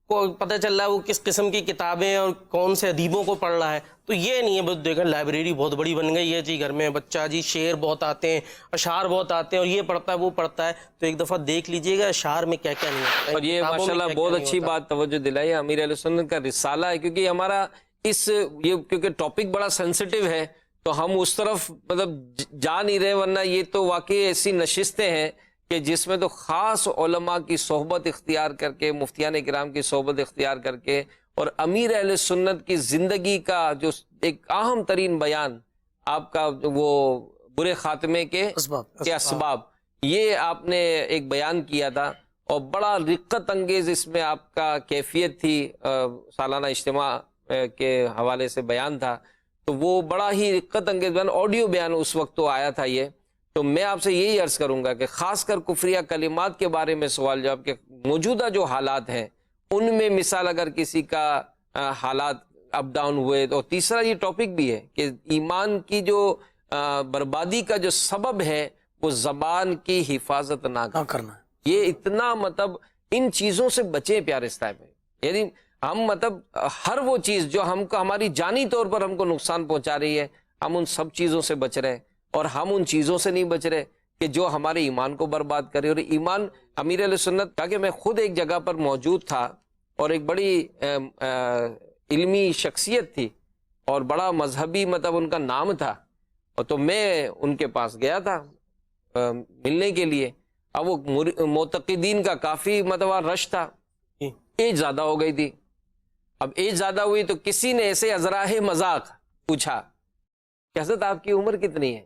کو پتہ چل رہا ہے وہ کس قسم کی کتابیں اور کون سے ادیبوں کو پڑھ رہا ہے. تو یہ نہیں ہے بس دیکھیں لائبریری بہت بڑی بن گئی ہے جی گھر میں، بچہ جی شعر بہت آتے ہیں، اشعار بہت آتے ہیں، اور یہ پڑھتا ہے وہ پڑھتا ہے. تو ایک دفعہ دیکھ لیجئے گا اشعار میں کیا کیا نہیں ہوتا ہے. اور یہ ماشاءاللہ بہت اچھی بات توجہ دلائی امیر اہل سنت کا رسالہ ہے، کیونکہ ہمارا کیونکہ ٹاپک بڑا سینسٹیو ہے تو ہم اس طرف مطلب جا نہیں رہے، ورنہ یہ تو واقعی ایسی نشستیں ہیں کہ جس میں تو خاص علماء کی صحبت اختیار کر کے، مفتیان کرام کی صحبت اختیار کر کے، اور امیر اہل سنت کی زندگی کا جو ایک اہم ترین بیان آپ کا وہ برے خاتمے کے اسباب، یہ آپ نے ایک بیان کیا تھا، اور بڑا رقت انگیز اس میں آپ کا کیفیت تھی، سالانہ اجتماع کے حوالے سے بیان تھا، تو وہ بڑا ہی رقت انگیز بیان، آڈیو بیان اس وقت تو آیا تھا یہ. تو میں آپ سے یہی عرض کروں گا کہ خاص کر کفریہ کلمات کے بارے میں سوال جواب کے موجودہ جو حالات ہیں ان میں مثال اگر کسی کا حالات اپ ڈاؤن ہوئے، تو تیسرا یہ ٹاپک بھی ہے کہ ایمان کی جو بربادی کا جو سبب ہے وہ زبان کی حفاظت نہ کرنا. یہ اتنا مطلب ان چیزوں سے بچیں پیارے صاحب، یعنی ہم مطلب ہر وہ چیز جو ہم کو ہماری جانی طور پر ہم کو نقصان پہنچا رہی ہے، ہم ان سب چیزوں سے بچ رہے ہیں، اور ہم ان چیزوں سے نہیں بچ رہے کہ جو ہمارے ایمان کو برباد کرے. اور ایمان امیر علیہ سنت کا کہ میں خود ایک جگہ پر موجود تھا اور ایک بڑی علمی شخصیت تھی اور بڑا مذہبی مطلب ان کا نام تھا، اور تو میں ان کے پاس گیا تھا ملنے کے لیے. اب وہ معتقدین کا کافی مطلب رش تھا، ایج زیادہ ہو گئی تھی. اب ایج زیادہ ہوئی تو کسی نے ایسے ازراہ مذاق پوچھا کہ حضرت آپ کی عمر کتنی ہے؟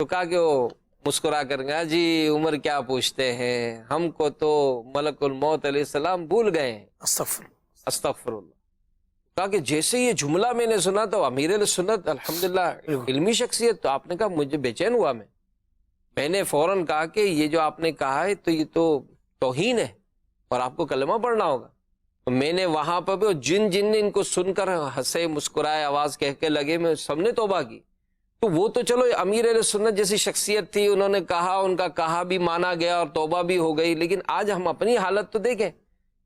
تو کہا کہ وہ مسکرا کر گیا، جی عمر کیا پوچھتے ہیں، ہم کو تو ملک الموت علیہ السلام بھول گئے ہیں. استغفر اللہ. کہا کہ جیسے یہ جملہ میں نے سنا تو امیر علیہ سنت الحمدللہ علمی شخصیت، تو آپ نے کہا مجھے بے چین ہوا. میں نے فوراً کہا کہ یہ جو آپ نے کہا ہے تو یہ تو توہین ہے اور آپ کو کلمہ پڑھنا ہوگا. تو میں نے وہاں پر بھی جن نے ان کو سن کر ہنسے مسکرائے آواز کہہ کے لگے، میں سب نے توبہ کی. تو وہ تو چلو امیر علیہ سنت جیسی شخصیت تھی، انہوں نے کہا، ان کا کہا بھی مانا گیا اور توبہ بھی ہو گئی. لیکن آج ہم اپنی حالت تو دیکھیں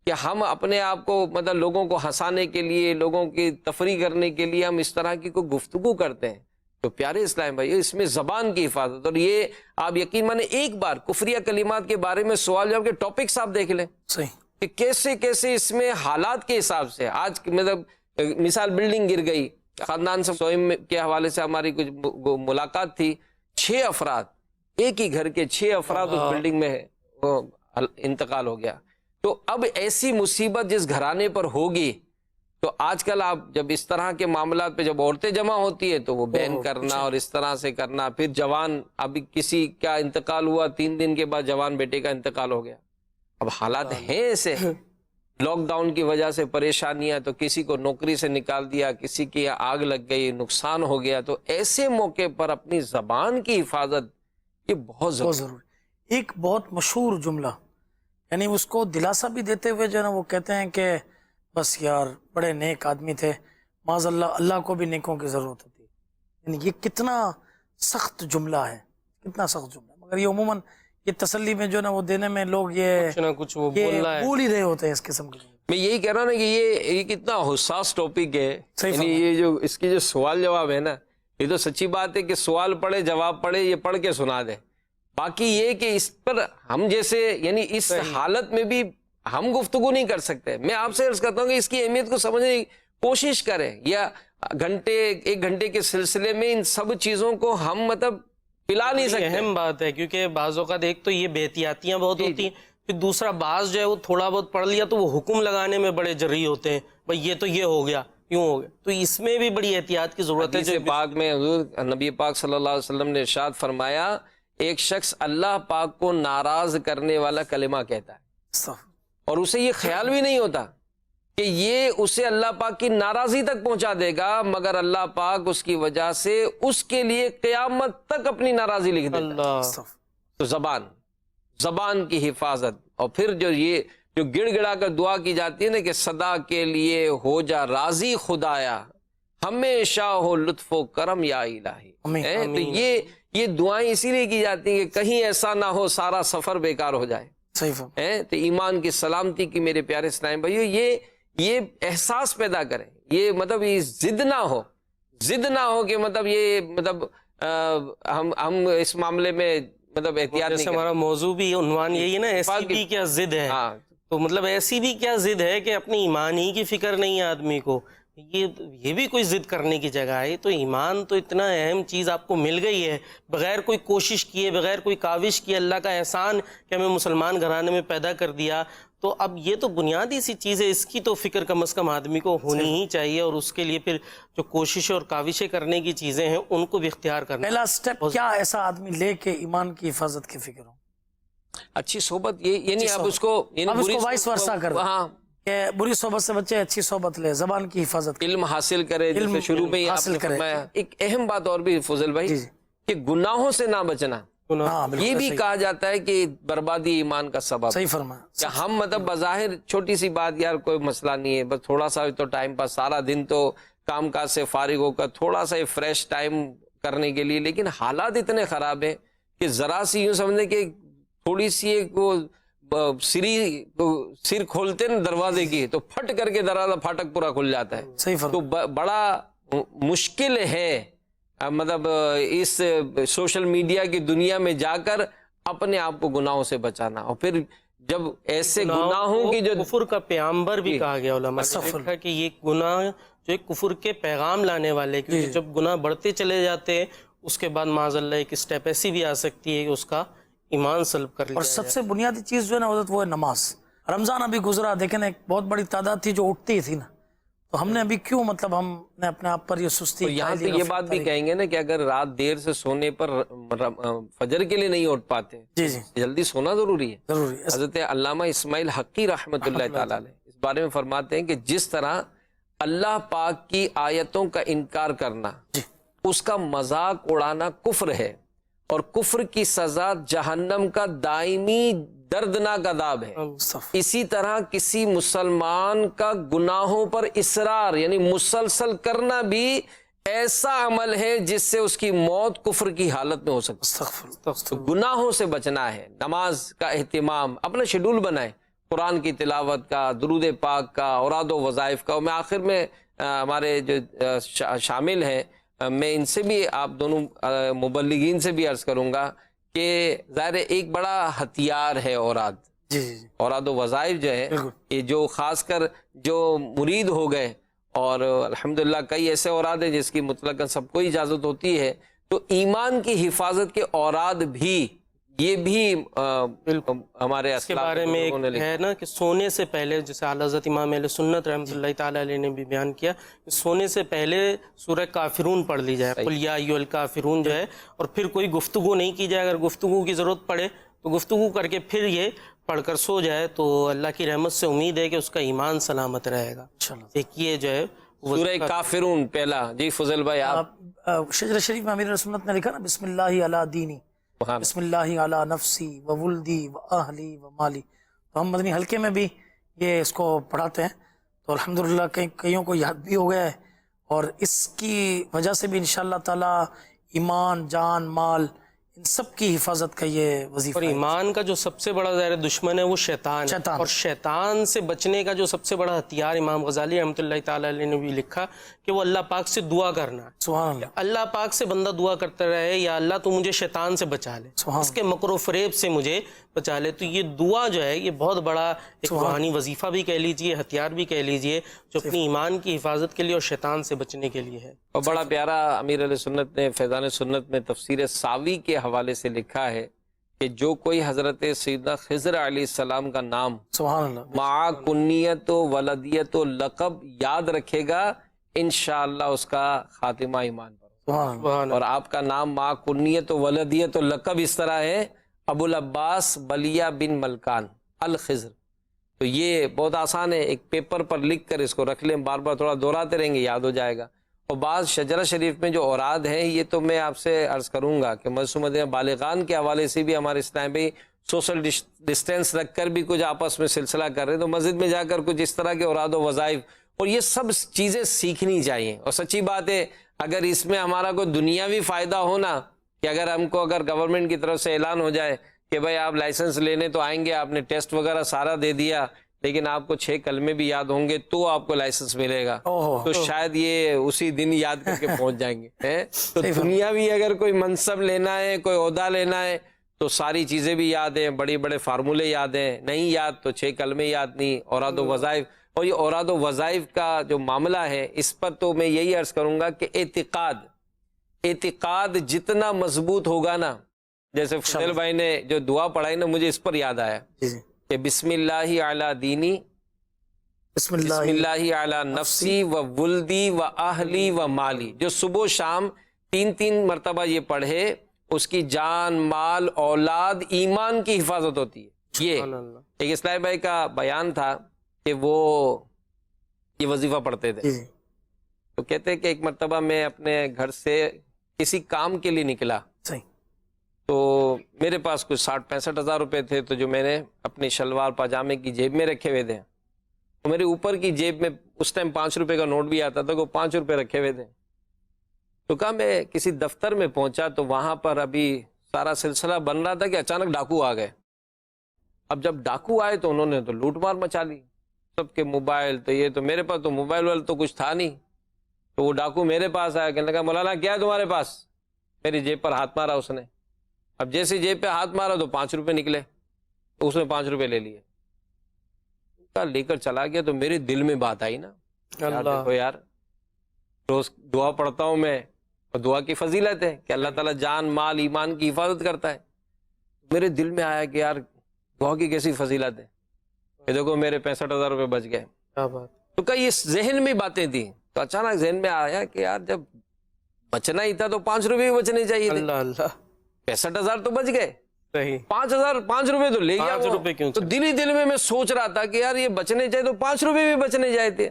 کہ ہم اپنے آپ کو مطلب لوگوں کو ہنسانے کے لیے، لوگوں کی تفریح کرنے کے لیے ہم اس طرح کی کوئی گفتگو کرتے ہیں. تو پیارے اسلام بھائی، اس میں زبان کی حفاظت، اور یہ آپ یقین مانے ایک بار کفریہ کلمات کے بارے میں سوال جواب کے ٹاپکس آپ دیکھ لیں کہ کیسے کیسے اس میں حالات کے حساب سے. آج مطلب مثال بلڈنگ گر گئی، خاندان سے سوئم کے حوالے سے ہماری کچھ ملاقات تھی، 6 افراد، ایک ہی گھر کے 6 افراد اس بلڈنگ میں انتقال ہو گیا. تو اب ایسی مصیبت جس گھرانے پر ہوگی، تو آج کل آپ جب اس طرح کے معاملات پہ جب عورتیں جمع ہوتی ہے تو وہ بین کرنا اور اس طرح سے کرنا. پھر جوان، ابھی کسی کا انتقال ہوا 3 دن کے بعد جوان بیٹے کا انتقال ہو گیا. اب حالات ہیں ایسے، لاک ڈاؤن کی وجہ سے پریشانیاں، تو کسی کو نوکری سے نکال دیا، کسی کی آگ لگ گئی، نقصان ہو گیا. تو ایسے موقع پر اپنی زبان کی حفاظت یہ بہت ضروری. ایک بہت مشہور جملہ، یعنی اس کو دلاسا بھی دیتے ہوئے جو ہے نا وہ کہتے ہیں کہ بس یار بڑے نیک آدمی تھے، معاذ اللہ، اللہ کو بھی نیکوں کی ضرورت ہوتی ہے. یعنی یہ کتنا سخت جملہ ہے، کتنا سخت جملہ، مگر یہ عموماً یہ تسلی میں جو ہے نا وہ دینے میں لوگ یہ کچھ نہ کچھ وہ بول ہی رہے ہوتے ہیں اس قسم کے. میں یہی کہہ رہا ہوں نا کہ یہ کتنا حساس ٹاپک ہے. یعنی یہ جو اس کی جو سوال جواب ہے نا، یہ تو سچی بات ہے کہ سوال پڑھے جواب پڑھے یہ پڑھ کے سنا دے. باقی یہ کہ اس پر ہم جیسے یعنی اس حالت میں بھی ہم گفتگو نہیں کر سکتے. میں آپ سے عرض کرتا ہوں کہ اس کی اہمیت کو سمجھنے کی کوشش کریں، یا ایک گھنٹے کے سلسلے میں ان سب چیزوں کو ہم مطلب پلا نہیں سکتے. اہم بات ہے، کیونکہ بعض اوقات ایک تو یہ بے احتیاطیاں بہت ہوتی ہیں، پھر دوسرا بعض جو ہے وہ تھوڑا بہت پڑھ لیا تو وہ حکم لگانے میں بڑے جرری ہوتے ہیں، بھائی یہ تو یہ ہو گیا، یوں ہو گیا. تو اس میں بھی بڑی احتیاط کی ضرورت ہے. حدیث پاک میں حضور نبی پاک صلی اللہ علیہ وسلم نے ارشاد فرمایا، ایک شخص اللہ پاک کو ناراض کرنے والا کلمہ کہتا ہے اور اسے یہ خیال بھی نہیں ہوتا کہ یہ اسے اللہ پاک کی ناراضی تک پہنچا دے گا، مگر اللہ پاک اس کی وجہ سے اس کے لیے قیامت تک اپنی ناراضی لکھ دیتا ہے. تو زبان کی حفاظت. اور پھر جو گڑ گڑا کر دعا کی جاتی ہے نا کہ صدا کے لیے ہو جا راضی خدایا، ہمیشہ ہو لطف و کرم یا الہی. تو یہ دعائیں اسی لیے کی جاتی ہیں کہ کہیں ایسا نہ ہو سارا سفر بیکار ہو جائے. تو ایمان کی سلامتی کی میرے پیارے اسلام بھائیو یہ احساس پیدا کریں. یہ مطلب یہ ضد نہ ہو کہ مطلب یہ مطلب ہم اس معاملے میں مطلب احتیاط نہیں کریں. ہمارا موضوع بھی عنوان یہی ہے نا، ایسی بھی کیا ضد ہے. تو مطلب ایسی بھی کیا ضد ہے کہ اپنی ایمان ہی کی فکر نہیں ہے آدمی کو، یہ بھی کوئی ضد کرنے کی جگہ ہے. تو ایمان تو اتنا اہم چیز آپ کو مل گئی ہے, بغیر کوئی کوشش کیے, بغیر کوئی کاوش کیے, اللہ کا احسان کہ ہمیں مسلمان گھرانے میں پیدا کر دیا. تو اب یہ تو بنیادی سی چیز ہے, اس کی تو فکر کم از کم آدمی کو ہونی ہی چاہیے, اور اس کے لیے پھر جو کوششیں اور کاوشیں کرنے کی چیزیں ہیں ان کو بھی اختیار کرنا. پہلا سٹیپ کیا ایسا آدمی لے کے ایمان کی حفاظت کی فکر ہو؟ اچھی صحبت, یہ یعنی اب اس کو وائس ورسا کر, ہاں, کہ بری صحبت سے بچے اچھی صحبت لے, زبان کی حفاظت کرے, علم حاصل کرے. جیسے شروع میں ہی آپ نے فرمایا, ایک اہم بات اور بھی فضل بھائی, کہ گناہوں سے نہ بچنا, یہ بھی کہا جاتا ہے کہ بربادی ایمان کا سبب. صحیح فرمایا. کہ ہم مطلب بظاہر چھوٹی سی بات, یار کوئی مسئلہ نہیں ہے, بس تھوڑا سا تو ٹائم پاس, سارا دن تو کام کاج سے فارغ ہو کر تھوڑا سا فریش ٹائم کرنے کے لیے, لیکن حالات اتنے خراب ہیں کہ ذرا سی یوں سمجھنے کہ تھوڑی سی ایک وہ سر کھولتے نا دروازے کی, تو پھٹ کر کے دروازہ پھاٹک پورا کھل جاتا ہے. صحیح فرمایا. تو بڑا مشکل ہے مطلب اس سوشل میڈیا کی دنیا میں جا کر اپنے آپ کو گناہوں سے بچانا. اور پھر جب ایسے گناہوں کی جو کفر کا پیغمبر بھی کہا گیا علماء نے لکھا کہ یہ گناہ جو ایک کفر کے پیغام لانے والے, کیونکہ جب گناہ بڑھتے چلے جاتے ہیں اس کے بعد معاذ اللہ ایک اسٹیپ ایسی بھی آ سکتی ہے کہ اس کا ایمان سلب کر لیا. اور سب سے بنیادی چیز جو ہے نا حضرت, وہ ہے نماز. رمضان ابھی گزرا, دیکھیں نا ایک بہت بڑی تعداد تھی جو اٹھتی تھی نا, تو ہم نے ابھی کیوں مطلب ہم نے اپنے آپ پر یہ سستی. یہاں پہ یہ بات بھی کہیں گے نا کہ اگر رات دیر سے سونے پر فجر کے لیے نہیں اٹھ پاتے, جی جی جلدی سونا ضروری ہے. ضروری. حضرت علامہ اسماعیل حقی رحمۃ اللہ تعالیٰ علیہ اس بارے میں فرماتے ہیں کہ جس طرح اللہ پاک کی آیتوں کا انکار کرنا, اس کا مذاق اڑانا کفر ہے, اور کفر کی سزا جہنم کا دائمی دردناک عذاب ہے, اسی طرح کسی مسلمان کا گناہوں پر اصرار یعنی مسلسل کرنا بھی ایسا عمل ہے جس سے اس کی موت کفر کی حالت میں ہو سکتی ہے. گناہوں سے بچنا ہے, نماز کا اہتمام, اپنا شیڈول بنائیں, قرآن کی تلاوت کا, درود پاک کا, اوراد و وظائف کا. اور میں آخر میں ہمارے جو شامل ہیں, میں ان سے بھی, آپ دونوں مبلغین سے بھی عرض کروں گا کہ ظاہر ایک بڑا ہتھیار ہے اوراد. اوراد و وظائف جو ہے, یہ جو خاص کر جو مرید ہو گئے, اور الحمدللہ کئی ایسے اوراد ہیں جس کی مطلقاً سب کو اجازت ہوتی ہے, تو ایمان کی حفاظت کے اوراد بھی, یہ بھی ہمارے اس کے بارے میں ایک ہے نا کہ سونے سے پہلے, جیسے اعلیٰ حضرت امام اہل سنت رحمۃ اللہ تعالیٰ علیہ نے بھی بیان کیا کہ سونے سے پہلے سورہ کافرون پڑھ لی جائے, قل یا ایھا الکافرون جو ہے, اور پھر کوئی گفتگو نہیں کی جائے. اگر گفتگو کی ضرورت پڑے تو گفتگو کر کے پھر یہ پڑھ کر سو جائے, تو اللہ کی رحمت سے امید ہے کہ اس کا ایمان سلامت رہے گا. ایک یہ جو ہے سورہ کافرون پہلا. جی فضل بھائی, آپ شجرہ شریف میں امیر سنت نے لکھا نا, بسم اللہ علی دینی, بسم اللہ علی نفسی و ولدی و اہلی و مالی. تو ہم مدنی حلقے میں بھی یہ اس کو پڑھاتے ہیں, تو الحمدللہ کئیوں کو یاد بھی ہو گیا ہے, اور اس کی وجہ سے بھی انشاءاللہ تعالی ایمان, جان, مال, ان سب کی حفاظت کا یہ وظیفہ. اور ایمان کا جو سب سے بڑا ظاہر دشمن ہے وہ شیطان ہے, اور شیطان سے بچنے کا جو سب سے بڑا ہتھیار امام غزالی رحمۃ اللہ تعالیٰ علیہ نے بھی لکھا کہ وہ اللہ پاک سے دعا کرنا. سبحان اللہ. اللہ پاک سے بندہ دعا کرتا رہے, یا اللہ تو مجھے شیطان سے بچا لے, اس کے مکر و فریب سے مجھے بچا لے. تو یہ دعا جو ہے یہ بہت بڑا ایک روحانی وظیفہ بھی کہہ لیجئے, ہتھیار بھی کہہ لیجئے, جو اپنی ایمان کی حفاظت کے لیے اور شیطان سے بچنے کے لیے ہے. اور بڑا پیارا امیر علیہ سنت نے فیضان سنت میں تفسیر ساوی کے حوالے سے لکھا ہے کہ جو کوئی حضرت سیدنا خضر علیہ السلام کا نام سبحان اللہ مع کنیت و ولدیت و لقب یاد رکھے گا, انشاءاللہ اس کا خاتمہ ایمان پر. سبحان اللہ. اور آپ کا نام مع کنیت و ولدیت و لقب اس طرح ہے, ابو العباس بلیہ بن ملکان الخضر. تو یہ بہت آسان ہے, ایک پیپر پر لکھ کر اس کو رکھ لیں, بار بار تھوڑا دہراتے رہیں گے, یاد ہو جائے گا. اور بعض شجرہ شریف میں جو اوراد ہیں, یہ تو میں آپ سے عرض کروں گا کہ مسجد مدینہ بالغان کے حوالے سے بھی ہمارے اسلام بھی سوشل ڈسٹینس رکھ کر بھی کچھ آپس میں سلسلہ کر رہے ہیں, تو مسجد میں جا کر کچھ اس طرح کے اوراد و وظائف, اور یہ سب چیزیں سیکھنی چاہیے. اور سچی بات ہے, اگر اس میں ہمارا کوئی دنیاوی فائدہ ہونا, کہ اگر ہم کو اگر گورنمنٹ کی طرف سے اعلان ہو جائے کہ بھائی آپ لائسنس لینے تو آئیں گے, آپ نے ٹیسٹ وغیرہ سارا دے دیا, لیکن آپ کو 6 کلمے بھی یاد ہوں گے تو آپ کو لائسنس ملے گا, تو شاید یہ اسی دن یاد کر کے پہنچ جائیں گے. تو دنیاوی اگر کوئی منصب لینا ہے, کوئی عہدہ لینا ہے, تو ساری چیزیں بھی یاد ہیں, بڑے بڑے فارمولے یاد ہیں, نہیں یاد تو 6 کلمے یاد نہیں, اوراد و وظائف. اور یہ اوراد و وظائف کا جو معاملہ ہے اس پر تو میں یہی عرض کروں گا کہ اعتقاد جتنا مضبوط ہوگا نا، جیسے فضیل بھائی نے جو دعا پڑھائی نا، مجھے اس پر یاد آیا کہ بسم اللہ علی دینی، بسم اللہ علی نفسی و ولدی و اہلی و مالی. جو صبح و شام 3 مرتبہ یہ پڑھے، اس کی جان، مال، اولاد، ایمان کی حفاظت ہوتی ہے. یہ ایک اسلامی بھائی کا بیان تھا کہ وہ یہ وظیفہ پڑھتے تھے، تو کہتے کہ ایک مرتبہ میں اپنے گھر سے کسی کام کے لیے نکلا، تو میرے پاس کچھ 60-65 ہزار روپے تھے، تو جو میں نے اپنی شلوار پاجامے کی جیب میں رکھے ہوئے تھے، تو میرے اوپر کی جیب میں اس ٹائم 5 روپے کا نوٹ بھی آتا تھا، وہ 5 روپے رکھے ہوئے تھے. تو کہا میں کسی دفتر میں پہنچا تو وہاں پر ابھی سارا سلسلہ بن رہا تھا کہ اچانک ڈاکو آ گئے. اب جب ڈاکو آئے تو انہوں نے تو لوٹ مار مچا لی، سب کے موبائل، تو یہ تو میرے پاس تو موبائل وائل تو کچھ تھا نہیں. تو وہ ڈاکو میرے پاس آیا، کہنے لگا مولانا کیا ہے تمہارے پاس؟ میری جیب پر ہاتھ مارا اس نے. اب جیسے جیب پہ ہاتھ مارا تو 5 روپے نکلے، تو اس نے 5 روپے لے لیے، لے کر چلا گیا. تو میرے دل میں بات آئی نا، دیکھو یار روز دعا پڑھتا ہوں میں، اور دعا کی فضیلت ہے کہ اللہ تعالیٰ جان، مال، ایمان کی حفاظت کرتا ہے. میرے دل میں آیا کہ یار دعا کی کیسی فضیلت ہے، کہ دیکھو میرے 65,000 روپے بچ گئے. تو کئی اس ذہن میں باتیں تھیں، تو اچانک ذہن میں آیا کہ یار جب بچنا ہی تھا تو 5 روپے بھی بچنے چاہیے تھے. 65,000 تو بچ گئے، 5 روپے تو لے گیا. تو دل ہی دل میں سوچ رہا تھا کہ یار یہ بچنے چاہیے تو 5 روپے بھی بچنے چاہیے تھے.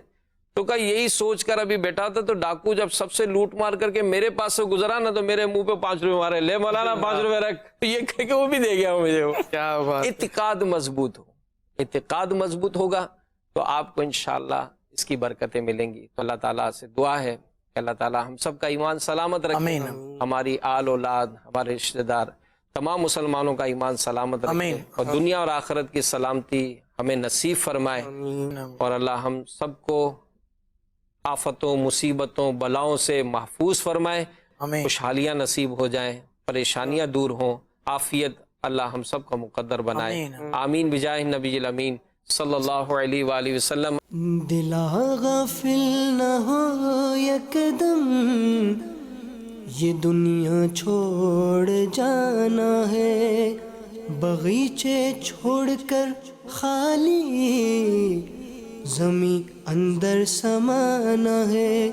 تو کہا یہی سوچ کر ابھی بیٹھا تھا، تو ڈاکو جب سب سے لوٹ مار کر کے میرے پاس سے گزرا نا، تو میرے منہ پہ 5 روپے مارے، لے مولانا 5 روپے رکھ. یہ کہہ کے وہ بھی دے گیا مجھے. کیا بات. اعتقاد مضبوط ہو، اعتقاد مضبوط ہوگا تو آپ کو انشاءاللہ اس کی برکتیں ملیں گی. تو اللہ تعالیٰ سے دعا ہے کہ اللہ تعالیٰ ہم سب کا ایمان سلامت رکھے، ہماری آل اولاد، ہمارے رشتہ دار، تمام مسلمانوں کا ایمان سلامت رکھے، اور دنیا اور آخرت کی سلامتی ہمیں نصیب فرمائے. اور اللہ ہم سب کو آفتوں، مصیبتوں، بلاؤں سے محفوظ فرمائے، خوشحالیاں نصیب ہو جائیں، پریشانیاں دور ہوں، عافیت اللہ ہم سب کا مقدر بنائے. آمین بجاہ نبی الامین صلی اللہ علیہ وآلہ وسلم. دلا غافل نہ ہو یکدم، یہ دنیا چھوڑ جانا ہے، باغیچے چھوڑ کر خالی زمیں اندر سمانا ہے.